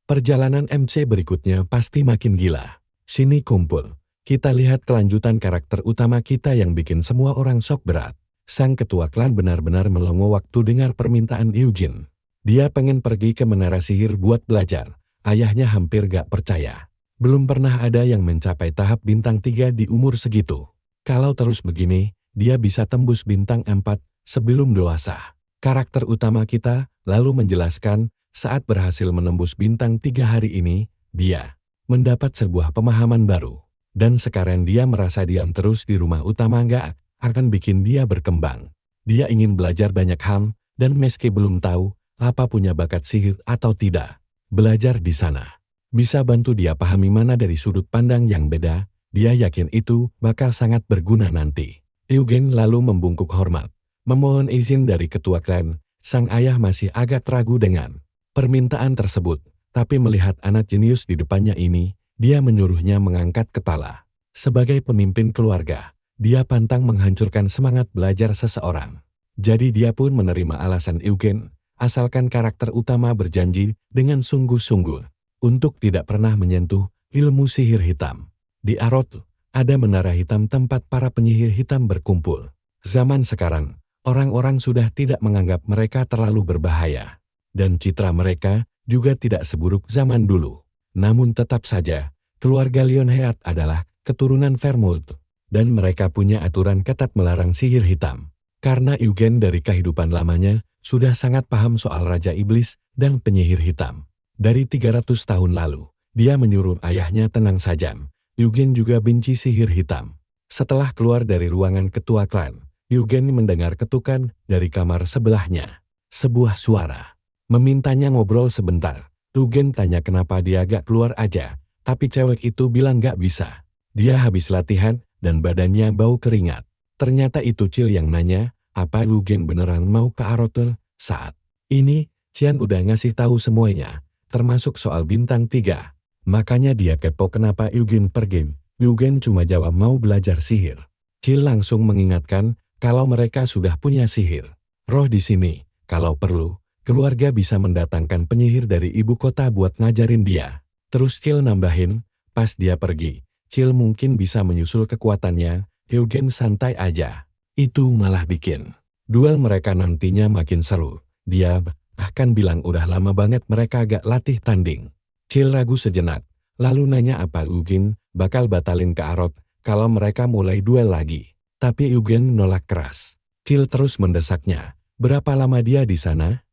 Perjalanan MC berikutnya pasti makin gila. Sini kumpul. Kita lihat kelanjutan karakter utama kita yang bikin semua orang sok berat. Sang ketua klan benar-benar melongo waktu dengar permintaan Eugene. Dia pengen pergi ke menara sihir buat belajar. Ayahnya hampir gak percaya. Belum pernah ada yang mencapai tahap bintang 3 di umur segitu. Kalau terus begini, dia bisa tembus bintang 4 sebelum dewasa. Karakter utama kita lalu menjelaskan, saat berhasil menembus bintang 3 hari ini, dia mendapat sebuah pemahaman baru. Dan sekarang dia merasa diam terus di rumah utama nggak akan bikin dia berkembang. Dia ingin belajar banyak hal, dan meski belum tahu apa punya bakat sihir atau tidak, belajar di sana bisa bantu dia pahami mana dari sudut pandang yang beda. Dia yakin itu bakal sangat berguna nanti. Eugene lalu membungkuk hormat, memohon izin dari ketua klan. Sang ayah masih agak ragu dengan permintaan tersebut, tapi melihat anak jenius di depannya ini, dia menyuruhnya mengangkat kepala. Sebagai pemimpin keluarga, dia pantang menghancurkan semangat belajar seseorang. Jadi dia pun menerima alasan Eugene, asalkan karakter utama berjanji dengan sungguh-sungguh untuk tidak pernah menyentuh ilmu sihir hitam. Di Arot, ada menara hitam tempat para penyihir hitam berkumpul. Zaman sekarang, orang-orang sudah tidak menganggap mereka terlalu berbahaya. Dan citra mereka juga tidak seburuk zaman dulu. Namun tetap saja, keluarga Lionheart adalah keturunan Vermouth. Dan mereka punya aturan ketat melarang sihir hitam. Karena Eugene dari kehidupan lamanya, sudah sangat paham soal Raja Iblis dan penyihir hitam. Dari 300 tahun lalu, dia menyuruh ayahnya tenang saja. Eugene juga benci sihir hitam. Setelah keluar dari ruangan ketua klan, Eugene mendengar ketukan dari kamar sebelahnya. Sebuah suara memintanya ngobrol sebentar. Eugene tanya kenapa dia gak keluar aja, tapi cewek itu bilang gak bisa. Dia habis latihan dan badannya bau keringat. Ternyata itu Cil yang nanya, apa Eugene beneran mau ke Arotel? Saat ini, Cian udah ngasih tahu semuanya, termasuk soal bintang 3. Makanya dia kepo kenapa Eugene pergi. Eugene cuma jawab mau belajar sihir. Cil langsung mengingatkan kalau mereka sudah punya sihir roh di sini. Kalau perlu, keluarga bisa mendatangkan penyihir dari ibu kota buat ngajarin dia. Terus Cil nambahin, pas dia pergi, Cil mungkin bisa menyusul kekuatannya. Eugene santai aja. Itu malah bikin duel mereka nantinya makin seru. Dia bahkan bilang udah lama banget mereka gak latih tanding. Cil ragu sejenak, lalu nanya apa Eugene bakal batalin ke Arot kalau mereka mulai duel lagi. Tapi Eugene nolak keras. Cil terus mendesaknya, berapa lama dia di sana?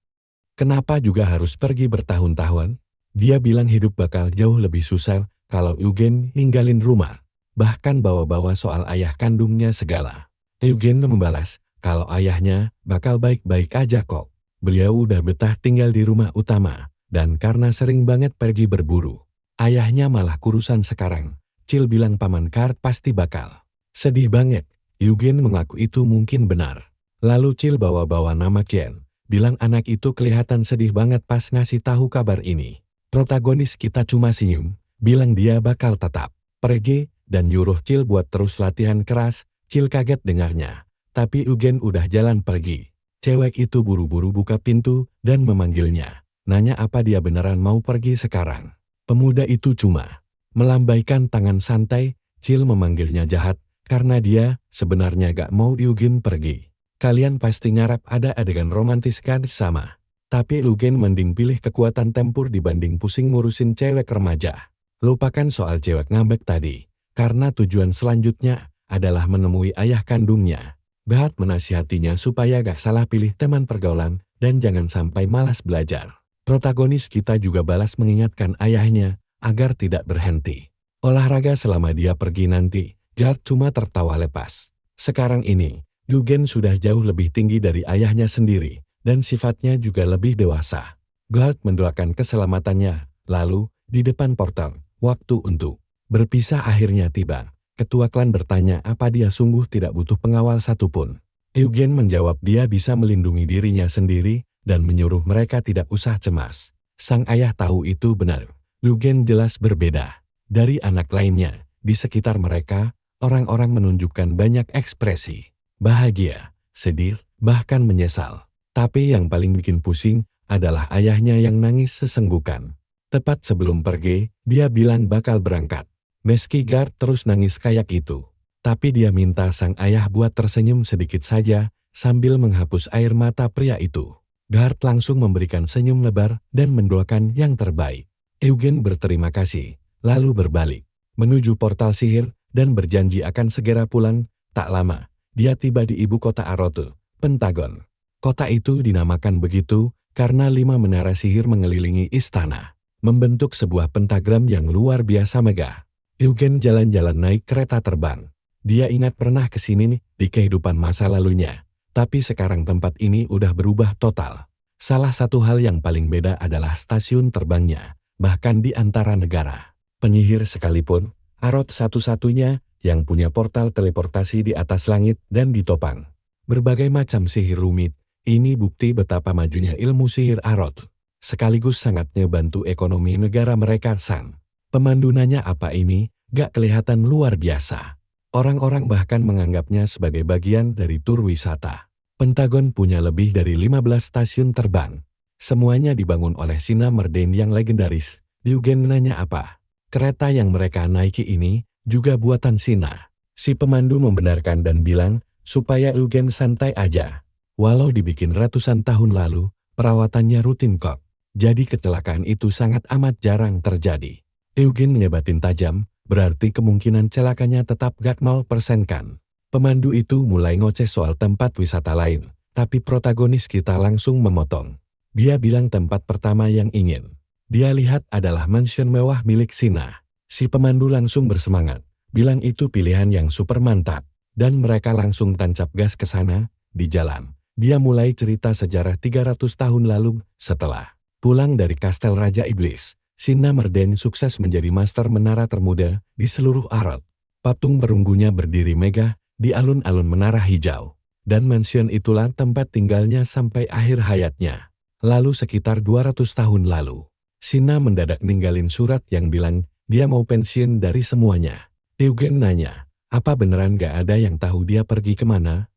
Kenapa juga harus pergi bertahun-tahun? Dia bilang hidup bakal jauh lebih susah kalau Eugene ninggalin rumah, bahkan bawa-bawa soal ayah kandungnya segala. Eugene membalas, kalau ayahnya bakal baik-baik aja kok. Beliau udah betah tinggal di rumah utama. Dan karena sering banget pergi berburu, ayahnya malah kurusan sekarang. Cil bilang paman Kart pasti bakal sedih banget. Eugene mengaku itu mungkin benar. Lalu Cil bawa-bawa nama Qian, bilang anak itu kelihatan sedih banget pas ngasih tahu kabar ini. Protagonis kita cuma senyum, bilang dia bakal tetap pergi, dan nyuruh Cil buat terus latihan keras. Cil kaget dengarnya, tapi Eugene udah jalan pergi. Cewek itu buru-buru buka pintu dan memanggilnya. Nanya apa dia beneran mau pergi sekarang. Pemuda itu cuma melambaikan tangan santai. Cil memanggilnya jahat karena dia sebenarnya gak mau Eugene pergi. Kalian pasti ngarap ada adegan romantis kan sama. Tapi Eugene mending pilih kekuatan tempur dibanding pusing ngurusin cewek remaja. Lupakan soal cewek ngambek tadi, karena tujuan selanjutnya adalah menemui ayah kandungnya. Gart menasihatinya supaya gak salah pilih teman pergaulan dan jangan sampai malas belajar. Protagonis kita juga balas mengingatkan ayahnya agar tidak berhenti olahraga selama dia pergi nanti. Gart cuma tertawa lepas. Sekarang ini, Eugen sudah jauh lebih tinggi dari ayahnya sendiri, dan sifatnya juga lebih dewasa. Gart mendoakan keselamatannya, lalu, di depan portal, waktu untuk berpisah akhirnya tiba. Ketua klan bertanya apa dia sungguh tidak butuh pengawal satupun. Eugen menjawab dia bisa melindungi dirinya sendiri, dan menyuruh mereka tidak usah cemas. Sang ayah tahu itu benar. Eugen jelas berbeda dari anak lainnya. Di sekitar mereka, orang-orang menunjukkan banyak ekspresi. Bahagia, sedih, bahkan menyesal. Tapi yang paling bikin pusing adalah ayahnya yang nangis sesenggukan. Tepat sebelum pergi, dia bilang bakal berangkat. Meski Gart terus nangis kayak itu, tapi dia minta sang ayah buat tersenyum sedikit saja sambil menghapus air mata pria itu. Gart langsung memberikan senyum lebar dan mendoakan yang terbaik. Eugen berterima kasih, lalu berbalik menuju portal sihir dan berjanji akan segera pulang. Tak lama, dia tiba di ibu kota Arotu, Pentagon. Kota itu dinamakan begitu karena 5 menara sihir mengelilingi istana, membentuk sebuah pentagram yang luar biasa megah. Eugen jalan-jalan naik kereta terbang. Dia ingat pernah ke sini nih di kehidupan masa lalunya, tapi sekarang tempat ini udah berubah total. Salah satu hal yang paling beda adalah stasiun terbangnya, bahkan di antara negara. Penyihir sekalipun, Arot satu-satunya yang punya portal teleportasi di atas langit dan ditopang berbagai macam sihir rumit. Ini bukti betapa majunya ilmu sihir Arot, sekaligus sangat ngebantu ekonomi negara mereka. San pemandu nanya apa ini, gak kelihatan luar biasa. Orang-orang bahkan menganggapnya sebagai bagian dari tur wisata. Pentagon punya lebih dari 15 stasiun terbang. Semuanya dibangun oleh Sina Merdane yang legendaris. Eugen nanya apa? Kereta yang mereka naiki ini juga buatan Sina. Si pemandu membenarkan dan bilang supaya Eugen santai aja. Walau dibikin ratusan tahun lalu, perawatannya rutin kok. Jadi kecelakaan itu sangat amat jarang terjadi. Eugen menyebatin tajam, berarti kemungkinan celakanya tetap gak 0% kan. Pemandu itu mulai ngoceh soal tempat wisata lain, tapi protagonis kita langsung memotong. Dia bilang tempat pertama yang ingin dia lihat adalah mansion mewah milik Sina. Si pemandu langsung bersemangat, bilang itu pilihan yang super mantap, dan mereka langsung tancap gas ke sana. Di jalan, dia mulai cerita sejarah 300 tahun lalu. Setelah pulang dari Kastel Raja Iblis, Sina Merdane sukses menjadi master menara termuda di seluruh Arot. Patung perunggunya berdiri megah di alun-alun menara hijau, dan mansion itulah tempat tinggalnya sampai akhir hayatnya. Lalu sekitar 200 tahun lalu, Sina mendadak ninggalin surat yang bilang dia mau pensiun dari semuanya. Eugen nanya, apa beneran gak ada yang tahu dia pergi kemana?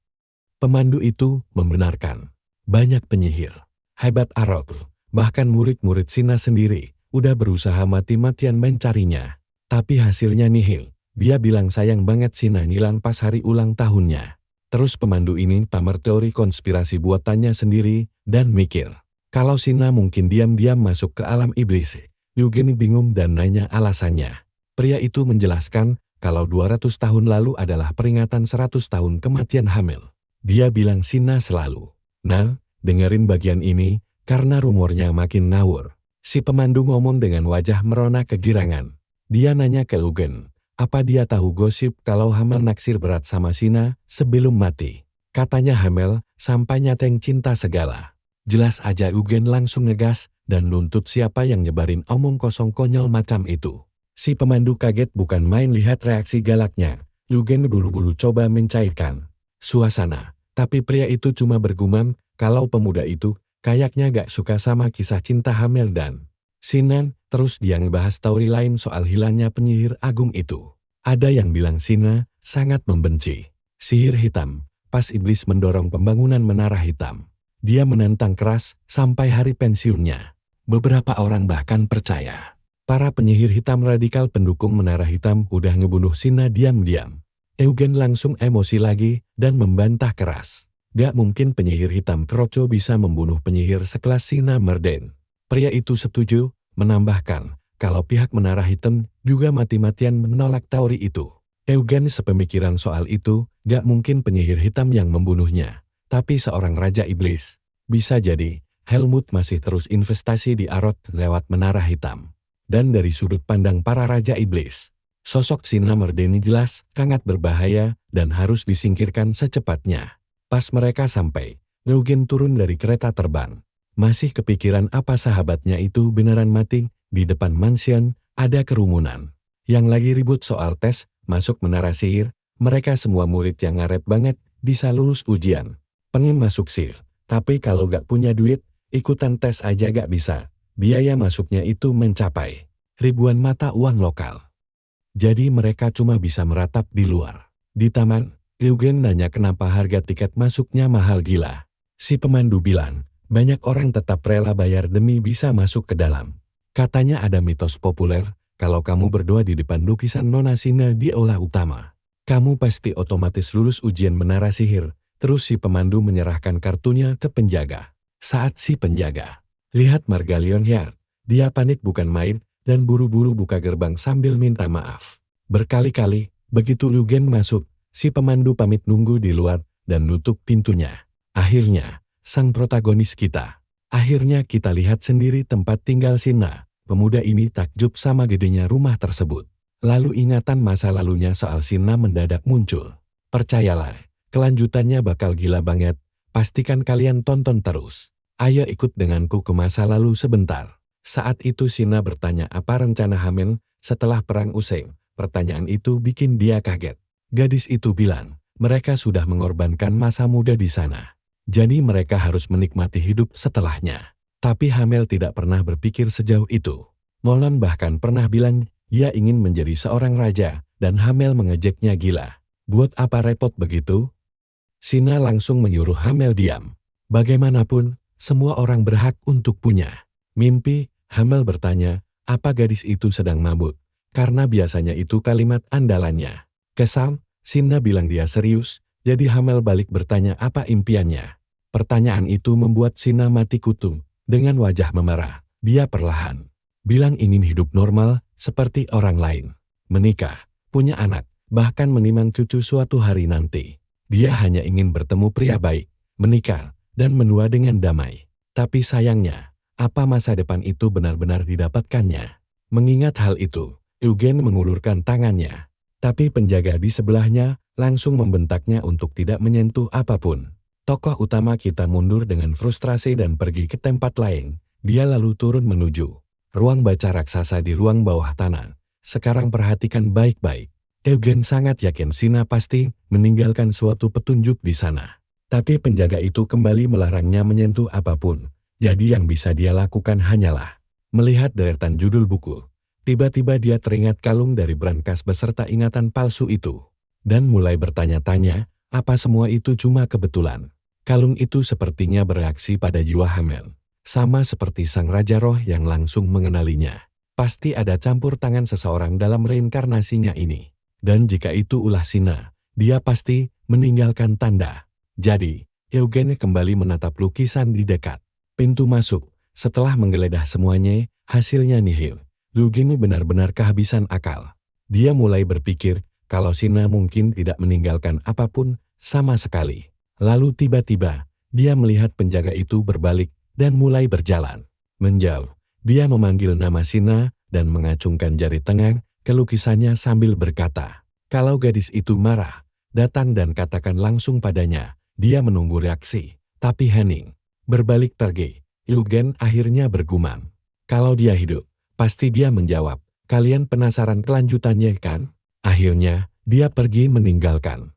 Pemandu itu membenarkan. Banyak penyihir hebat Arot, bahkan murid-murid Sina sendiri, udah berusaha mati-matian mencarinya. Tapi hasilnya nihil. Dia bilang sayang banget Sina ngilang pas hari ulang tahunnya. Terus pemandu ini pamer teori konspirasi buatannya sendiri, dan mikir kalau Sina mungkin diam-diam masuk ke alam iblis. Eugen bingung dan nanya alasannya. Pria itu menjelaskan kalau 200 tahun lalu adalah peringatan 100 tahun kematian Hamil. Dia bilang Sina selalu, "Nah, dengerin bagian ini, karena rumornya makin ngawur." Si pemandu ngomong dengan wajah merona kegirangan. Dia nanya ke Eugen, apa dia tahu gosip kalau Hamil naksir berat sama Sina sebelum mati. Katanya Hamil sampai nyateng cinta segala. Jelas aja Eugen langsung ngegas dan nuntut siapa yang nyebarin omong kosong konyol macam itu. Si pemandu kaget bukan main lihat reaksi galaknya. Eugen buru-buru coba mencairkan suasana. Tapi pria itu cuma bergumam kalau pemuda itu kayaknya gak suka sama kisah cinta Hamil dan Sina. Terus dia ngebahas teori lain soal hilangnya penyihir agung itu. Ada yang bilang Sina sangat membenci sihir hitam pas iblis mendorong pembangunan menara hitam. Dia menentang keras sampai hari pensiunnya. Beberapa orang bahkan percaya para penyihir hitam radikal pendukung menara hitam udah ngebunuh Sina diam-diam. Eugen langsung emosi lagi dan membantah keras. Gak mungkin penyihir hitam kroco bisa membunuh penyihir sekelas Sina Merdane. Pria itu setuju, menambahkan kalau pihak Menara Hitam juga mati-matian menolak teori itu. Eugen sepemikiran soal itu, gak mungkin penyihir hitam yang membunuhnya, tapi seorang Raja Iblis. Bisa jadi, Helmut masih terus investasi di Aroth lewat Menara Hitam. Dan dari sudut pandang para Raja Iblis, sosok Sina Merdeni jelas sangat berbahaya dan harus disingkirkan secepatnya. Pas mereka sampai, Eugen turun dari kereta terbang. Masih kepikiran apa sahabatnya itu beneran mati. Di depan mansion, ada kerumunan. Yang lagi ribut soal tes, masuk menara sihir, mereka semua murid yang ngaret banget, bisa lulus ujian. Pengen masuk sihir, tapi kalau gak punya duit, ikutan tes aja gak bisa. Biaya masuknya itu mencapai ribuan mata uang lokal. Jadi mereka cuma bisa meratap di luar. Di taman, Eugen nanya kenapa harga tiket masuknya mahal gila. Si pemandu bilang, banyak orang tetap rela bayar demi bisa masuk ke dalam. Katanya ada mitos populer, kalau kamu berdoa di depan lukisan Nona Sina di aula utama, kamu pasti otomatis lulus ujian menara sihir. Terus si pemandu menyerahkan kartunya ke penjaga. Saat si penjaga lihat Margalion Yard, dia panik bukan main dan buru-buru buka gerbang sambil minta maaf. Berkali-kali, begitu Eugen masuk, si pemandu pamit nunggu di luar dan nutup pintunya. Akhirnya, sang protagonis kita. Akhirnya kita lihat sendiri tempat tinggal Sina. Pemuda ini takjub sama gedenya rumah tersebut. Lalu ingatan masa lalunya soal Sina mendadak muncul. Percayalah, kelanjutannya bakal gila banget. Pastikan kalian tonton terus. Ayo ikut denganku ke masa lalu sebentar. Saat itu Sina bertanya apa rencana hamil setelah perang usai. Pertanyaan itu bikin dia kaget. Gadis itu bilang, mereka sudah mengorbankan masa muda di sana. Jadi mereka harus menikmati hidup setelahnya. Tapi Hamel tidak pernah berpikir sejauh itu. Molan bahkan pernah bilang, ia ingin menjadi seorang raja, dan Hamel mengejeknya gila. Buat apa repot begitu? Sina langsung menyuruh Hamel diam. Bagaimanapun, semua orang berhak untuk punya mimpi. Hamel bertanya, apa gadis itu sedang mabuk? Karena biasanya itu kalimat andalannya. Kesam, Sina bilang dia serius, jadi Hamel balik bertanya apa impiannya. Pertanyaan itu membuat Sina mati kutu. Dengan wajah memerah, dia perlahan bilang ingin hidup normal seperti orang lain. Menikah, punya anak, bahkan menimang cucu suatu hari nanti. Dia hanya ingin bertemu pria baik, menikah, dan menua dengan damai. Tapi sayangnya, apa masa depan itu benar-benar didapatkannya? Mengingat hal itu, Eugen mengulurkan tangannya. Tapi penjaga di sebelahnya langsung membentaknya untuk tidak menyentuh apapun. Tokoh utama kita mundur dengan frustrasi dan pergi ke tempat lain. Dia lalu turun menuju ruang baca raksasa di ruang bawah tanah. Sekarang perhatikan baik-baik. Eugen sangat yakin Sina pasti meninggalkan suatu petunjuk di sana. Tapi penjaga itu kembali melarangnya menyentuh apapun. Jadi yang bisa dia lakukan hanyalah melihat deretan judul buku. Tiba-tiba dia teringat kalung dari brankas beserta ingatan palsu itu. Dan mulai bertanya-tanya, apa semua itu cuma kebetulan? Kalung itu sepertinya bereaksi pada jiwa Hamel. Sama seperti sang Raja Roh yang langsung mengenalinya. Pasti ada campur tangan seseorang dalam reinkarnasinya ini. Dan jika itu ulah Sina, dia pasti meninggalkan tanda. Jadi, Eugen kembali menatap lukisan di dekat pintu masuk. Setelah menggeledah semuanya, hasilnya nihil. Eugen benar-benar kehabisan akal. Dia mulai berpikir, kalau Sina mungkin tidak meninggalkan apapun sama sekali. Lalu tiba-tiba, dia melihat penjaga itu berbalik dan mulai berjalan menjauh. Dia memanggil nama Sina dan mengacungkan jari tengah ke lukisannya sambil berkata, kalau gadis itu marah, datang dan katakan langsung padanya. Dia menunggu reaksi, tapi hening. Berbalik pergi, Eugen akhirnya bergumam. Kalau dia hidup, pasti dia menjawab, kalian penasaran kelanjutannya kan? Akhirnya, dia pergi meninggalkan